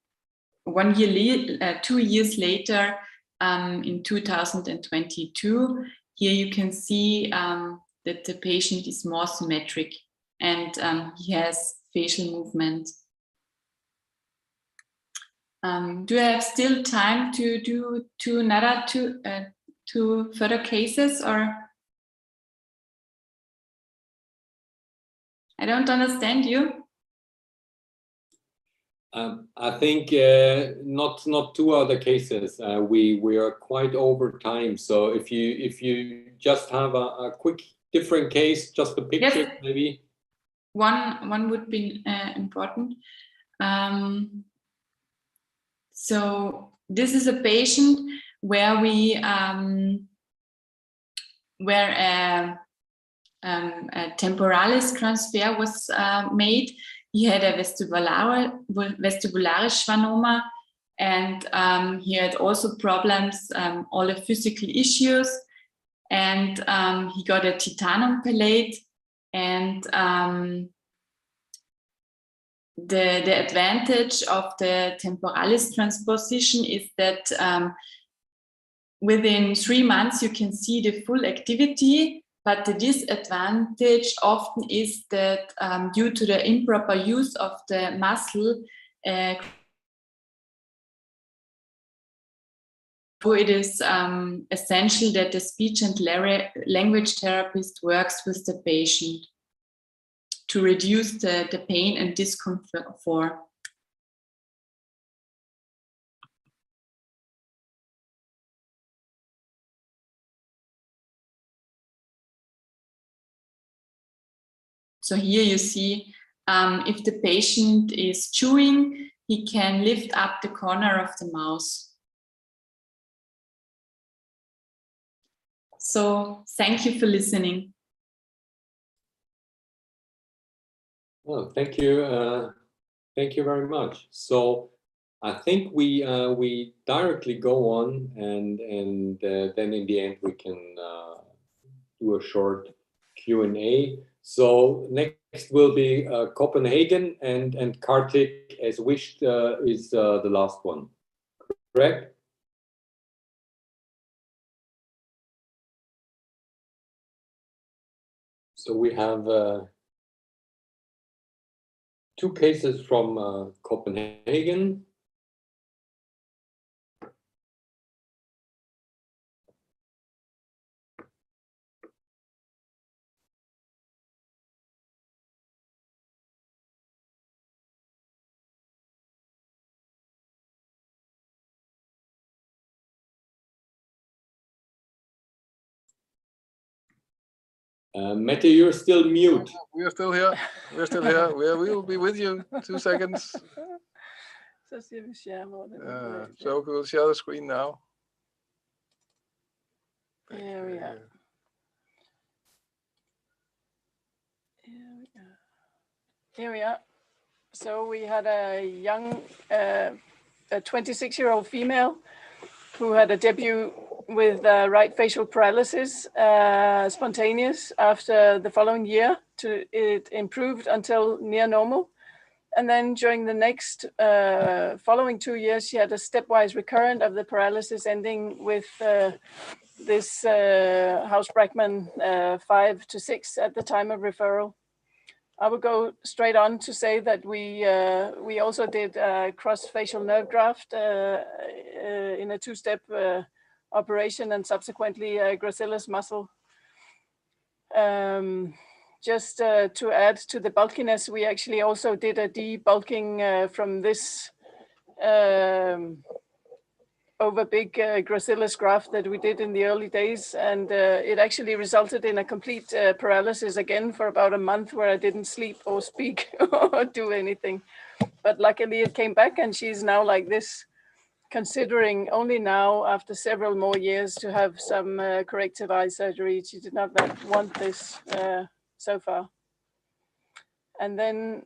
years later, in 2022. Here you can see that the patient is more symmetric, and he has facial movement. Do I have still time to do two further cases, or? I don't understand you. I think not two other cases. We are quite over time. So if you just have a quick different case, just a picture, yes. Maybe. One would be important. So this is a patient where we where a temporalis transfer was made. He had a vestibularis schwannoma, and he had also problems, all the physical issues, and he got a titanium palate. And the advantage of the temporalis transposition is that within 3 months you can see the full activity. But the disadvantage often is that due to the improper use of the muscle, it is essential that the speech and language therapist works with the patient to reduce the pain and discomfort. So here you see if the patient is chewing, he can lift up the corner of the mouth. So thank you for listening. Well, thank you. Thank you very much. So I think we directly go on, and then in the end we can do a short Q&A. So next will be Copenhagen, and Kartik, as wished, is the last one, correct? So we have 2 cases from Copenhagen. Mette, you're still mute. We are still here. We're still here. We will be with you. 2 seconds. Så siger vi share, hvor det er. So we'll share the screen now. Here we are. Here we are. So we had a young, a 26-year-old female who had a debut with right facial paralysis, spontaneous, after the following year. It improved until near normal. And then during the next following 2 years, she had a stepwise recurrent of the paralysis, ending with this House-Brackman 5 to 6 at the time of referral. I will go straight on to say that we also did a cross-facial nerve graft in a 2-step operation, and subsequently a gracilis muscle. Just to add to the bulkiness, we actually also did a debulking from this over big gracilis graft that we did in the early days, and it actually resulted in a complete paralysis again for about a month, where I didn't sleep or speak or do anything. But luckily it came back, and she's now like this, considering only now, after several more years, to have some corrective eye surgery. She did not want this so far. And then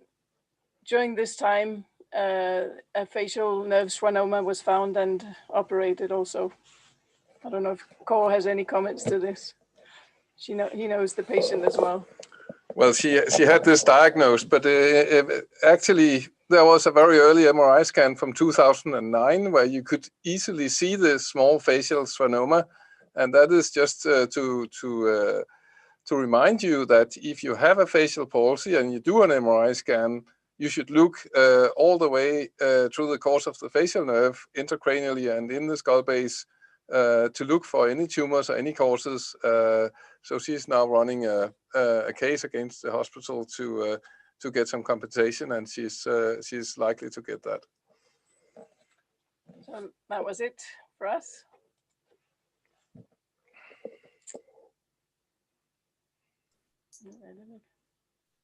during this time, a facial nerve schwannoma was found and operated also. I don't know if Kåre has any comments to this. He knows the patient as well. Well, she had this diagnosed, but actually there was a very early MRI scan from 2009 where you could easily see the small facial schwannoma, and that is just to remind you that if you have a facial palsy and you do an MRI scan, you should look all the way through the course of the facial nerve, intracranially and in the skull base, to look for any tumors or any causes. So she's now running a case against the hospital to get some compensation, and she's likely to get that. So that was it for us.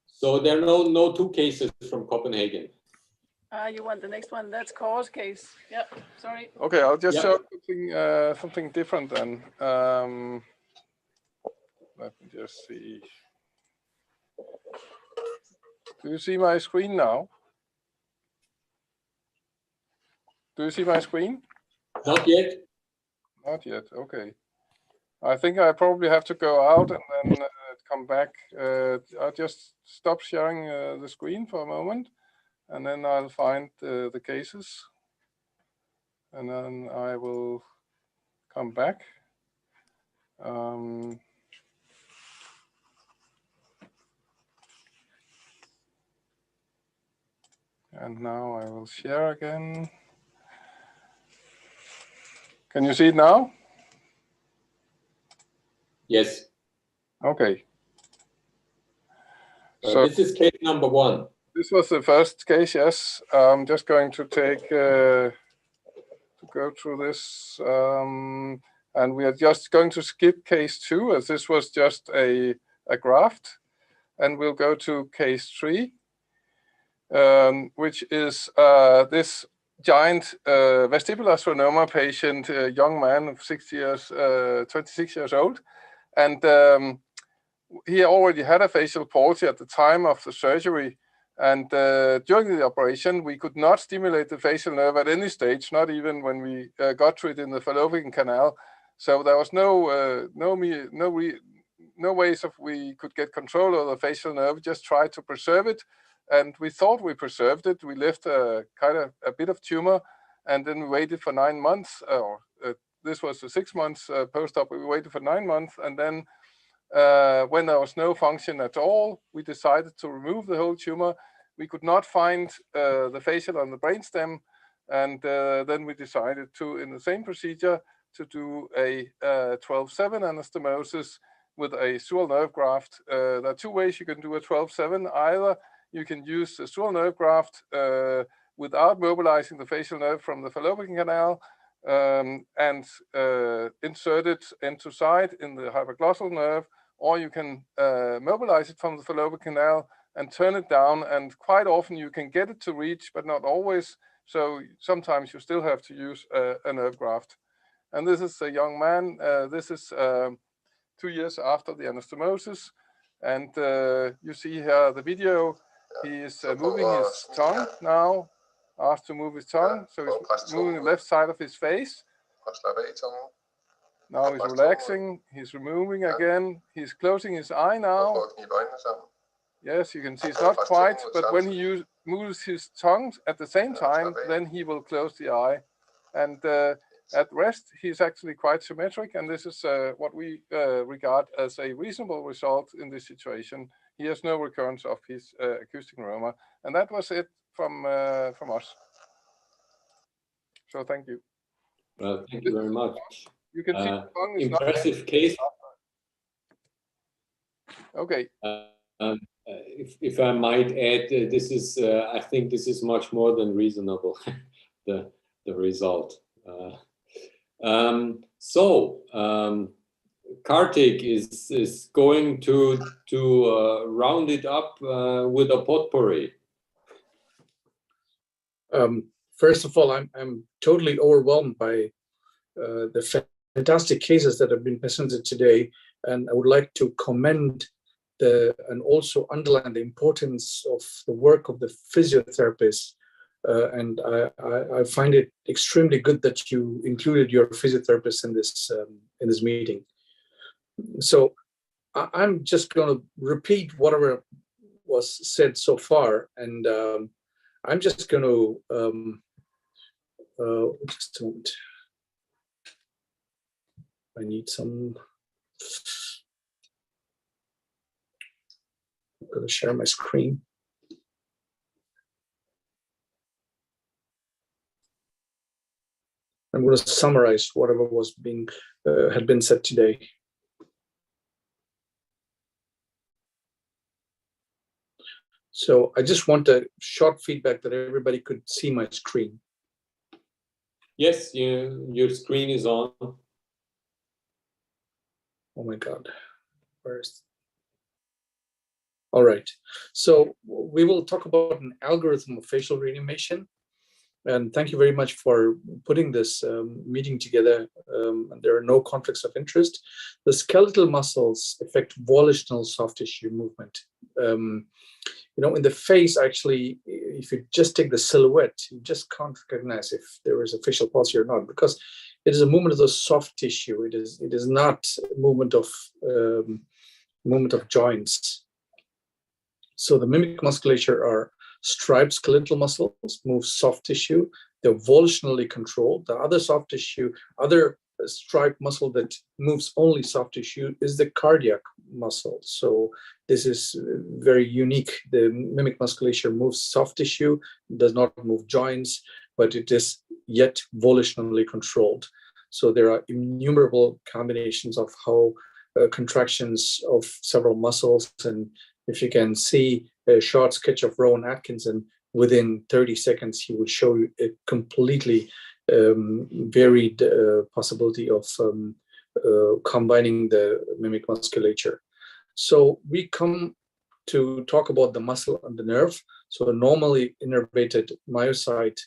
So there are no 2 cases from Copenhagen. You want the next one? That's Kåre's case. Yep. Sorry. Okay, I'll just show something different then. Let me just see. Do you see my screen now? Do you see my screen? Not yet. Not yet. Okay. I think I probably have to go out and then come back. I'll just stop sharing the screen for a moment, and then I'll find the cases, and then I will come back. And now I will share again. Can you see it now? Yes. Okay. So this is case number 1. This was the first case, yes. I'm just going to take to go through this, and we are just going to skip case 2, as this was just a graft, and we'll go to case 3, which is this giant vestibular schwannoma patient, a young man of 26 years old, and he already had a facial palsy at the time of the surgery. And during the operation, we could not stimulate the facial nerve at any stage, not even when we got to it in the fallopian canal. So there was no ways of we could get control of the facial nerve. Just tried to preserve it, and we thought we preserved it. We left kind of a bit of tumor, and then we waited for 9 months. This was the 6 months post-op. We waited for 9 months, and then when there was no function at all, we decided to remove the whole tumor. We could not find the facial on the brainstem, and then we decided to, in the same procedure, to do a 12/7 anastomosis with a sural nerve graft. There are 2 ways you can do a 12/7. Either you can use a sural nerve graft without mobilizing the facial nerve from the fallopian canal, and insert it end to side in the hypoglossal nerve, or you can mobilize it from the fallopian canal and turn it down. And quite often you can get it to reach, but not always. So sometimes you still have to use a nerve graft. And this is a young man. This is 2 years after the anastomosis. And you see here the video. He is moving his tongue now. Asked to move his tongue. So he's moving the left side of his face. Now he's relaxing. He's removing again. He's closing his eye now. Yes, you can see it's not quite, but when he moves his tongue at the same time, then he will close the eye. And at rest, he's actually quite symmetric, and this is what we regard as a reasonable result in this situation. He has no recurrence of his acoustic neuroma, and that was it from us. So thank you. Well, thank you very much. You can see the tongue is impressive case. Okay. If I might add, this is I think this is much more than reasonable. the result. Kartik is going to round it up with a potpourri. First of all, I'm totally overwhelmed by the fantastic cases that have been presented today, and I would like to commend and also underline the importance of the work of the physiotherapists. And I find it extremely good that you included your physiotherapist in this meeting. So I'm just going to repeat whatever was said so far, and I'm just going to just a moment. I need some. I'm going to share my screen. I'm going to summarize whatever was had been said today. So I just want a short feedback that everybody could see my screen. Yes, your screen is on. Oh my God, where's? All right, so we will talk about an algorithm of facial reanimation. And thank you very much for putting this meeting together. There are no conflicts of interest. The skeletal muscles affect volitional soft tissue movement. You know, in the face, actually, if you just take the silhouette, you just can't recognize if there is a facial palsy or not, because it is a movement of the soft tissue. It is not a movement of joints. So the mimic musculature are striped skeletal muscles, move soft tissue. They're volitionally controlled. The other soft tissue, other striped muscle that moves only soft tissue is the cardiac muscle. So this is very unique. The mimic musculature moves soft tissue, does not move joints, but it is yet volitionally controlled. So there are innumerable combinations of how contractions of several muscles. And if you can see a short sketch of Rowan Atkinson, within 30 seconds, he would show you a completely varied possibility of combining the mimic musculature. So we come to talk about the muscle and the nerve. So a normally innervated myocyte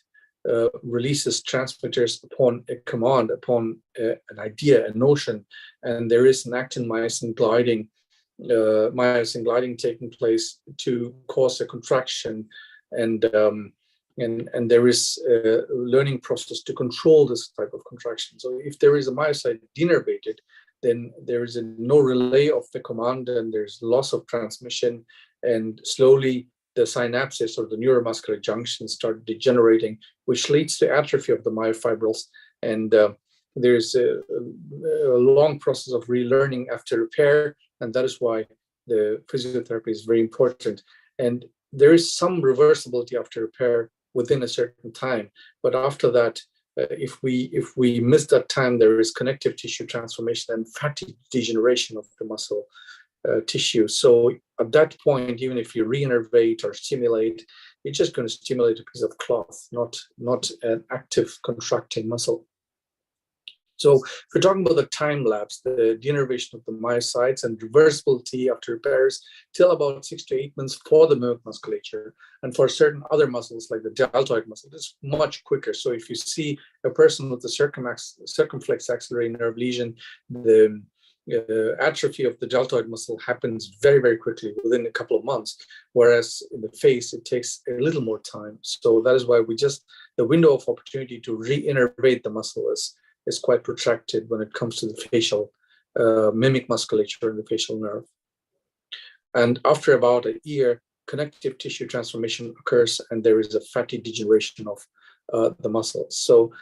releases transmitters upon a command, upon an idea, a notion, and there is an actin-myosin gliding, taking place to cause a contraction, and there is a learning process to control this type of contraction. So if there is a myocyte denervated, then there is no relay of the command, and there's loss of transmission, and slowly the synapses or the neuromuscular junctions start degenerating, which leads to atrophy of the myofibrils. And there's a long process of relearning after repair, and that is why the physiotherapy is very important. And there is some reversibility after repair within a certain time, but after that, if we miss that time, there is connective tissue transformation and fatty degeneration of the muscle tissue. So at that point, even if you reinnervate or stimulate, you're just going to stimulate a piece of cloth, not an active contracting muscle. So if we're talking about the time lapse, the denervation of the myocytes and reversibility after repairs till about 6 to 8 months for the nerve musculature. And for certain other muscles like the deltoid muscle, it's much quicker. So if you see a person with the circumflex axillary nerve lesion, the atrophy of the deltoid muscle happens very, very quickly within a couple of months, whereas in the face, it takes a little more time. So that is why the window of opportunity to re-innervate the muscle is quite protracted when it comes to the facial mimic musculature and the facial nerve. And after about a year, connective tissue transformation occurs and there is a fatty degeneration of the muscles. So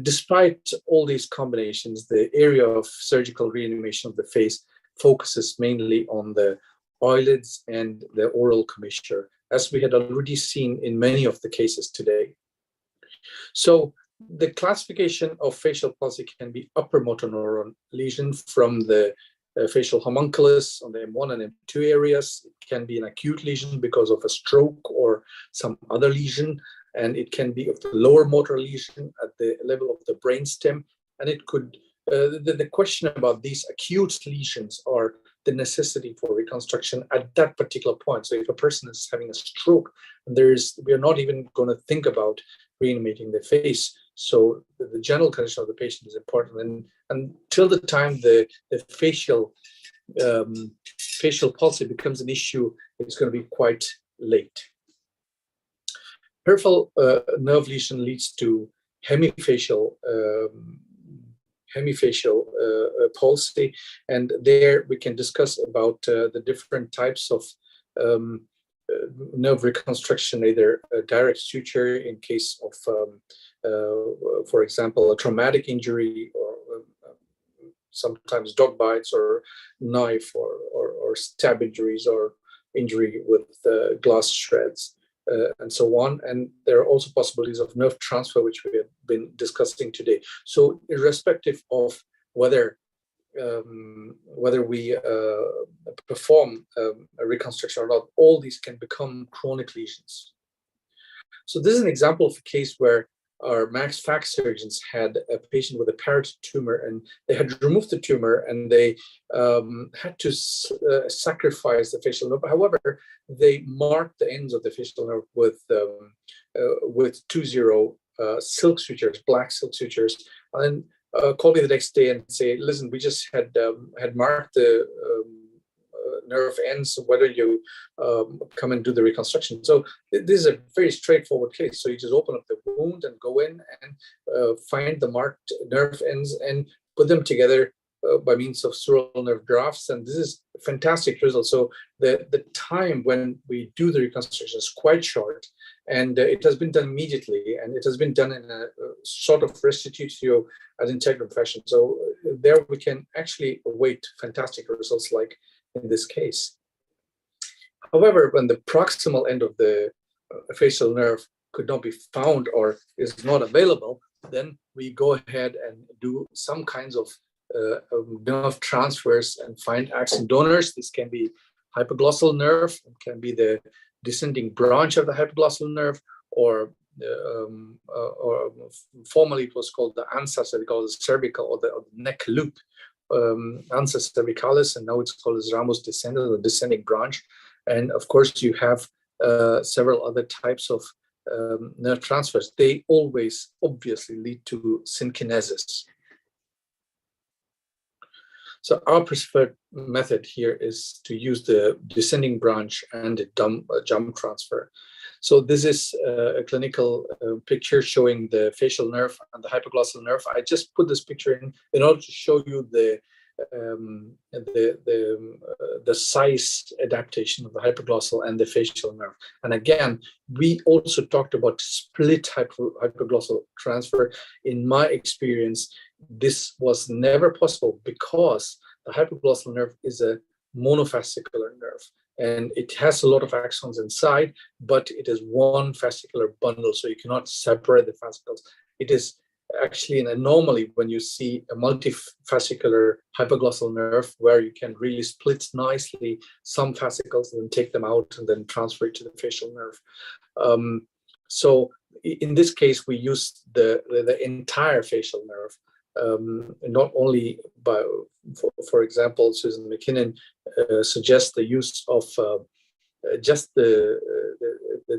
despite all these combinations, the area of surgical reanimation of the face focuses mainly on the eyelids and the oral commissure, as we had already seen in many of the cases today. So the classification of facial palsy can be upper motor neuron lesion from the facial homunculus on the M1 and M2 areas. It can be an acute lesion because of a stroke or some other lesion, and it can be of the lower motor lesion at the level of the brainstem. And it could, the question about these acute lesions are the necessity for reconstruction at that particular point. So if a person is having a stroke, and we are not even going to think about reanimating the face. So the general condition of the patient is important. And until the time the facial palsy becomes an issue, it's going to be quite late. Peripheral nerve lesion leads to hemifacial palsy, and there we can discuss about the different types of nerve reconstruction, either a direct suture in case of, for example, a traumatic injury, or sometimes dog bites or knife or stab injuries, or injury with glass shreds, and so on. And there are also possibilities of nerve transfer, which we have been discussing today. So irrespective of whether we perform a reconstruction or not, all these can become chronic lesions. So this is an example of a case where our max fac surgeons had a patient with a parotid tumor, and they had removed the tumor, and they had to sacrifice the facial nerve. However, they marked the ends of the facial nerve with 2-0 silk sutures, black silk sutures, and call me the next day and say, listen, we just had marked the nerve ends, so why don't you come and do the reconstruction? So this is a very straightforward case. So you just open up the wound and go in and find the marked nerve ends and put them together by means of sural nerve grafts, and this is a fantastic result. So the time when we do the reconstruction is quite short, and it has been done immediately, and it has been done in a sort of restitutio ad integrum fashion. So there we can actually await fantastic results like in this case. However, when the proximal end of the facial nerve could not be found or is not available, then we go ahead and do some kinds of nerve transfers and find axon donors. This can be hypoglossal nerve, it can be the descending branch of the hypoglossal nerve, or formerly it was called the ansa cervicalis cervical, or the neck loop, ansa cervicalis, and now it's called as ramus descendens, the descending branch. And of course, you have several other types of nerve transfers. They always obviously lead to synkinesis. So our preferred method here is to use the descending branch and the jump transfer. So this is a clinical picture showing the facial nerve and the hypoglossal nerve. I just put this picture in order to show you the size adaptation of the hypoglossal and the facial nerve. And again, we also talked about split hypoglossal transfer. In my experience, this was never possible because the hypoglossal nerve is a monofascicular nerve, and it has a lot of axons inside, but it is one fascicular bundle, so you cannot separate the fascicles. It is actually an anomaly when you see a multifascicular hypoglossal nerve where you can really split nicely some fascicles and then take them out and then transfer it to the facial nerve. So in this case, we use the entire facial nerve not only by, for example, Susan McKinnon suggests the use of just the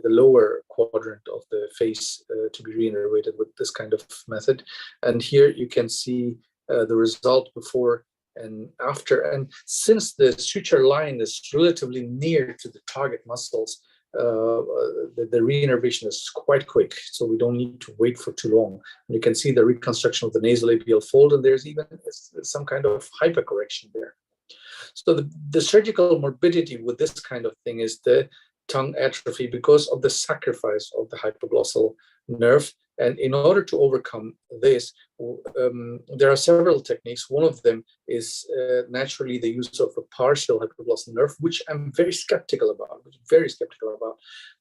lower quadrant of the face to be reinnervated with this kind of method. And here you can see the result before and after. And since the suture line is relatively near to the target muscles, the reinnervation is quite quick, so we don't need to wait for too long. And you can see the reconstruction of the nasolabial fold, and there's even some kind of hypercorrection there. So the surgical morbidity with this kind of thing is the tongue atrophy because of the sacrifice of the hypoglossal nerve. And in order to overcome this, there are several techniques. One of them is naturally the use of a partial hypoglossal nerve, which I'm very skeptical about,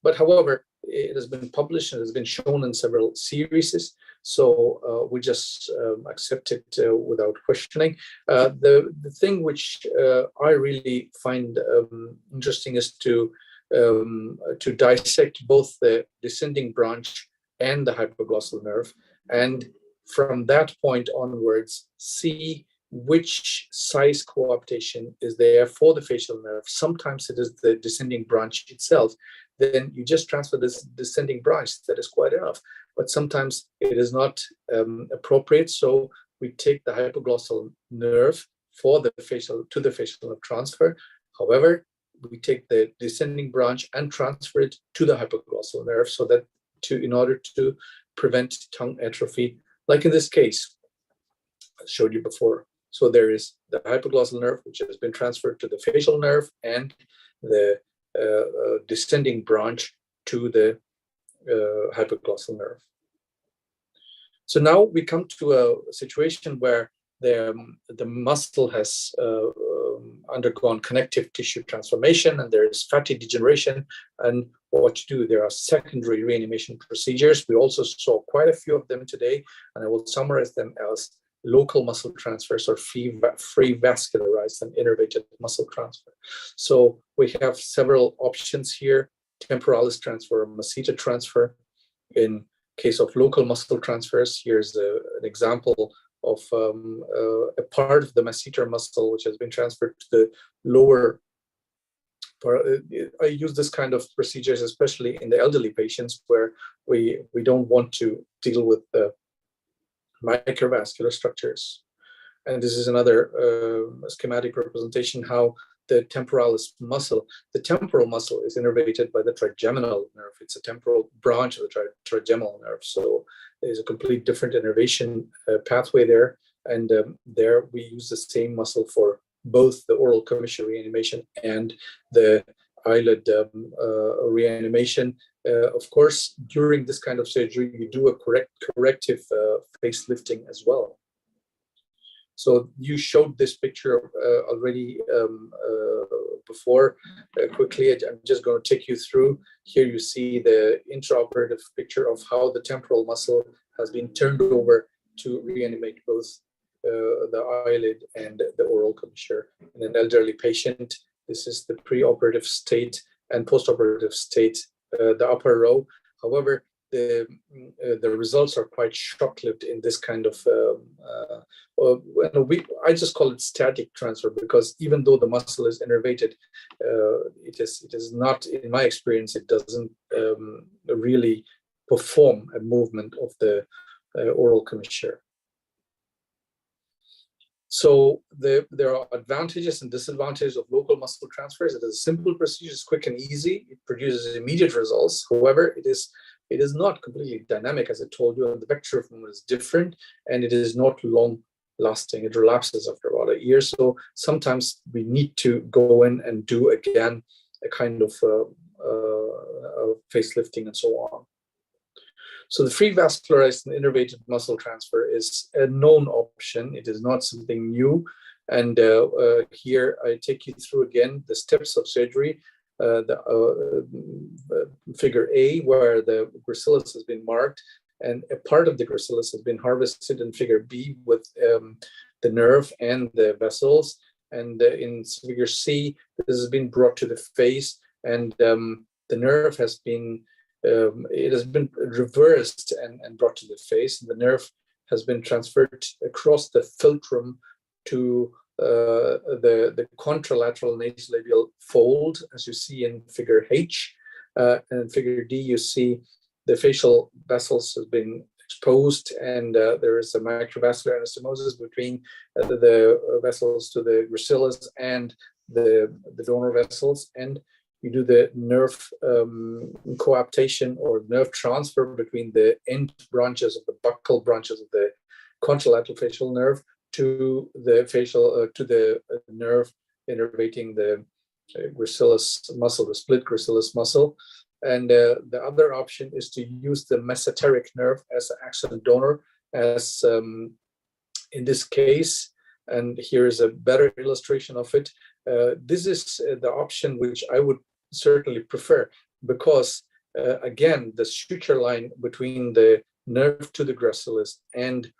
But however, it has been published and has been shown in several series. So we just accept it without questioning. The thing which I really find interesting is to dissect both the descending branch and the hypoglossal nerve, and from that point onwards, see which size cooptation is there for the facial nerve. Sometimes it is the descending branch itself. Then you just transfer this descending branch. That is quite enough. But sometimes it is not appropriate. So we take the hypoglossal nerve for the facial nerve transfer. However, we take the descending branch and transfer it to the hypoglossal nerve, so that in order to prevent tongue atrophy, like in this case I showed you before. So there is the hypoglossal nerve, which has been transferred to the facial nerve, and the descending branch to the hypoglossal nerve. So now we come to a situation where the muscle has undergone connective tissue transformation, and there is fatty degeneration. And what to do? There are secondary reanimation procedures. We also saw quite a few of them today, and I will summarize them as local muscle transfers or free vascularized and innervated muscle transfer. So we have several options here: temporalis transfer, masseter transfer. In case of local muscle transfers, here's an example of a part of the masseter muscle which has been transferred to the lower part. I use this kind of procedures especially in the elderly patients where we don't want to deal with microvascular structures. And this is another schematic representation how the temporalis muscle, the temporal muscle, is innervated by the trigeminal nerve. It's a temporal branch of the trigeminal nerve. So there's a complete different innervation pathway there. And there we use the same muscle for both the oral commissure reanimation and the eyelid reanimation. Of course, during this kind of surgery, you do a corrective facelifting as well. So you showed this picture already before. Quickly, I'm just going to take you through. Here you see the intraoperative picture of how the temporal muscle has been turned over to reanimate both the eyelid and the oral commissure. In an elderly patient, this is the preoperative state and postoperative state, the upper row. However, the results are quite short-lived in this kind of I just call it static transfer, because even though the muscle is innervated, it is not, in my experience, it doesn't really perform a movement of the oral commissure. So there are advantages and disadvantages of local muscle transfers. It is a simple procedure, it's quick and easy. It produces immediate results. However, it is not completely dynamic, as I told you, and the vector of movement is different, and it is not long lasting. It relapses after about a year. So sometimes we need to go in and do again a kind of facelifting and so on. So the free vascularized and innervated muscle transfer is a known option. It is not something new. And here I take you through again the steps of surgery. Figure A, where the gracilis has been marked, and a part of the gracilis has been harvested in figure B with the nerve and the vessels. And in figure C, this has been brought to the face, and the nerve has been reversed and brought to the face. And the nerve has been transferred across the philtrum to the contralateral nasolabial fold, as you see in figure H. And in figure D, you see the facial vessels have been exposed, and there is a microvascular anastomosis between the vessels to the gracilis and the donor vessels, and you do the nerve coaptation or nerve transfer between the end branches of the buccal branches of the contralateral facial nerve to the facial to the nerve innervating the gracilis muscle, the split gracilis muscle. And the other option is to use the mesenteric nerve as an axon donor, as in this case. And here is a better illustration of it. This is the option which I would certainly prefer, because again, the suture line between the nerve to the gracilis and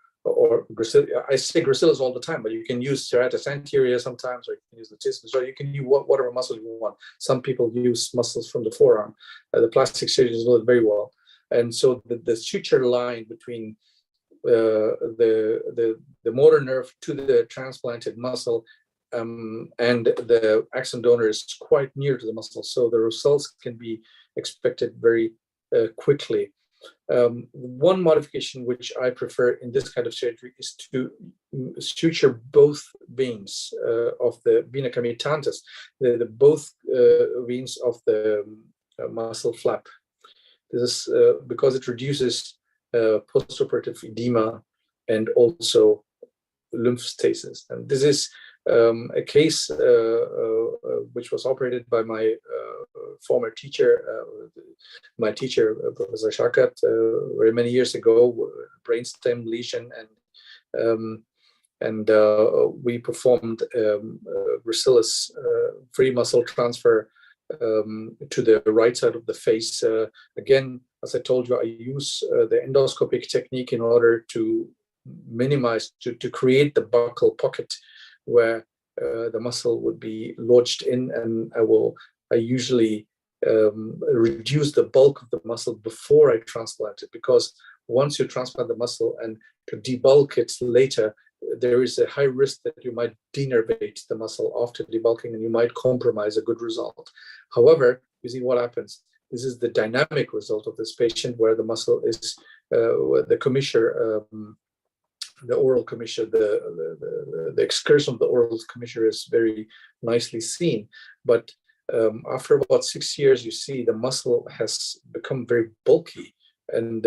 I say gracilis all the time, but you can use serratus anterior sometimes, or you can use latissimus, or you can use whatever muscle you want. Some people use muscles from the forearm. The plastic surgeons know it very well. And so the suture line between the motor nerve to the transplanted muscle and the axon donor is quite near to the muscle, so the results can be expected very quickly. One modification which I prefer in this kind of surgery is to suture both veins of the vena comitatus, both veins of the muscle flap. This is because it reduces postoperative edema and also lymph stasis. And this is a case which was operated by my former teacher, Professor Shakat, very many years ago, brainstem lesion, and we performed gracilis free muscle transfer to the right side of the face. Again, as I told you, I use the endoscopic technique in order to minimize, to create the buccal pocket where the muscle would be lodged in, and I usually reduce the bulk of the muscle before I transplant it, because once you transplant the muscle and to debulk it later, there is a high risk that you might denervate the muscle after debulking, and you might compromise a good result. However, you see what happens. This is the dynamic result of this patient, where the muscle is the commissure, the oral commissure, the excursion of the oral commissure is very nicely seen. But after about 6 years, you see the muscle has become very bulky, and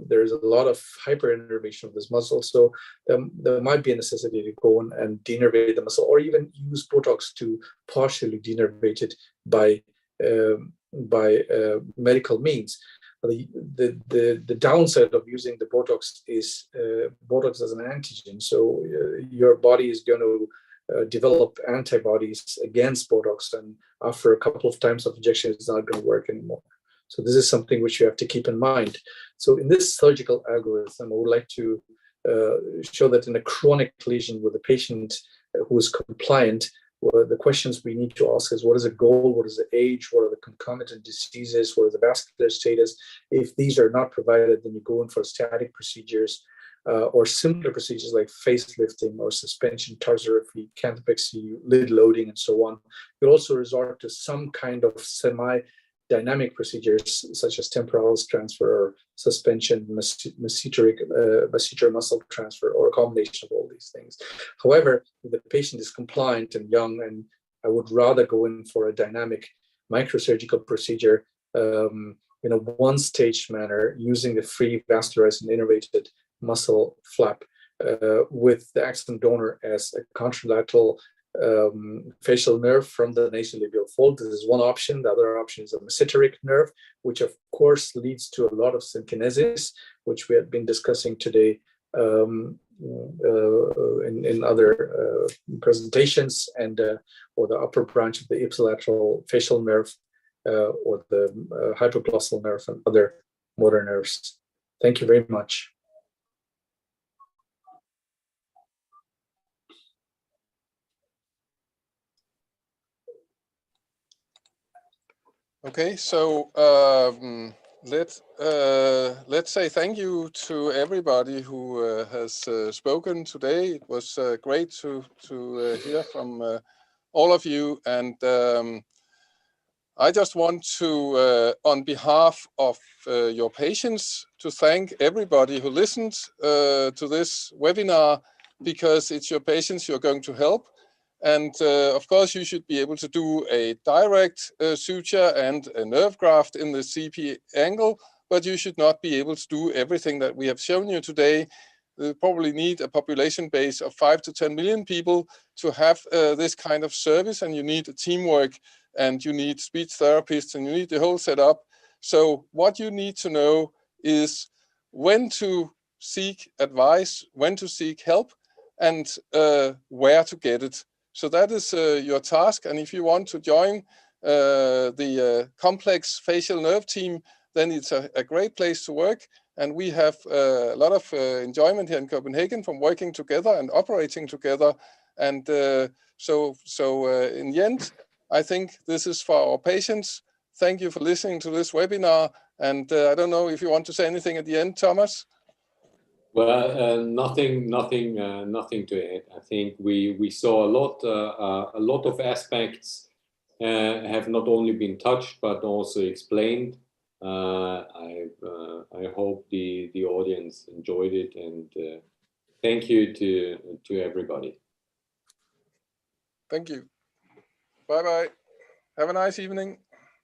there's a lot of hyperinnervation of this muscle. So there might be a necessity to go on and denervate the muscle, or even use Botox to partially denervate it by medical means. The downside of using the Botox is Botox as an antigen. So your body is going to develop antibodies against Botox, and after a couple of times of injection, it's not going to work anymore. So this is something which you have to keep in mind. So in this surgical algorithm, I would like to show that in a chronic lesion with a patient who is compliant, the questions we need to ask is, what is the goal? What is the age? What are the concomitant diseases? What is the vascular status? If these are not provided, then you go in for static procedures or simpler procedures like facelifting or suspension, tarsorrhaphy, canthopexy, lid loading, and so on. You'll also resort to some kind of semi-dynamic procedures such as temporal transfer or suspension, mesenteric muscle transfer, or a combination of all these things. However, if the patient is compliant and young, and I would rather go in for a dynamic microsurgical procedure in a one-stage manner, using the free vascularized and innervated muscle flap with the axon donor as a contralateral facial nerve from the nasolabial fold. This is one option. The other option is a mesenteric nerve, which of course leads to a lot of synkinesis, which we have been discussing today in other presentations, and or the upper branch of the ipsilateral facial nerve or the hypoglossal nerve and other motor nerves. Thank you very much. Okay, so Let's say thank you to everybody who has spoken today. It was great to hear from all of you, and I just want to, on behalf of your patients, to thank everybody who listened to this webinar, because it's your patients you're going to help. And of course, you should be able to do a direct suture and a nerve graft in the CP angle, but you should not be able to do everything that we have shown you today. You probably need a population base of 5 to 10 million people to have this kind of service, and you need a teamwork, and you need speech therapists, and you need the whole setup. So what you need to know is when to seek advice, when to seek help, and where to get it. So that is your task. And if you want to join the complex facial nerve team, then it's a great place to work. And we have a lot of enjoyment here in Copenhagen from working together and operating together. And so in the end, I think this is for our patients. Thank you for listening to this webinar. And I don't know if you want to say anything at the end, Thomas. Well, nothing to add. I think we saw a lot of aspects have not only been touched but also explained. I hope the audience enjoyed it, and thank you to everybody. Thank you. Bye bye. Have a nice evening.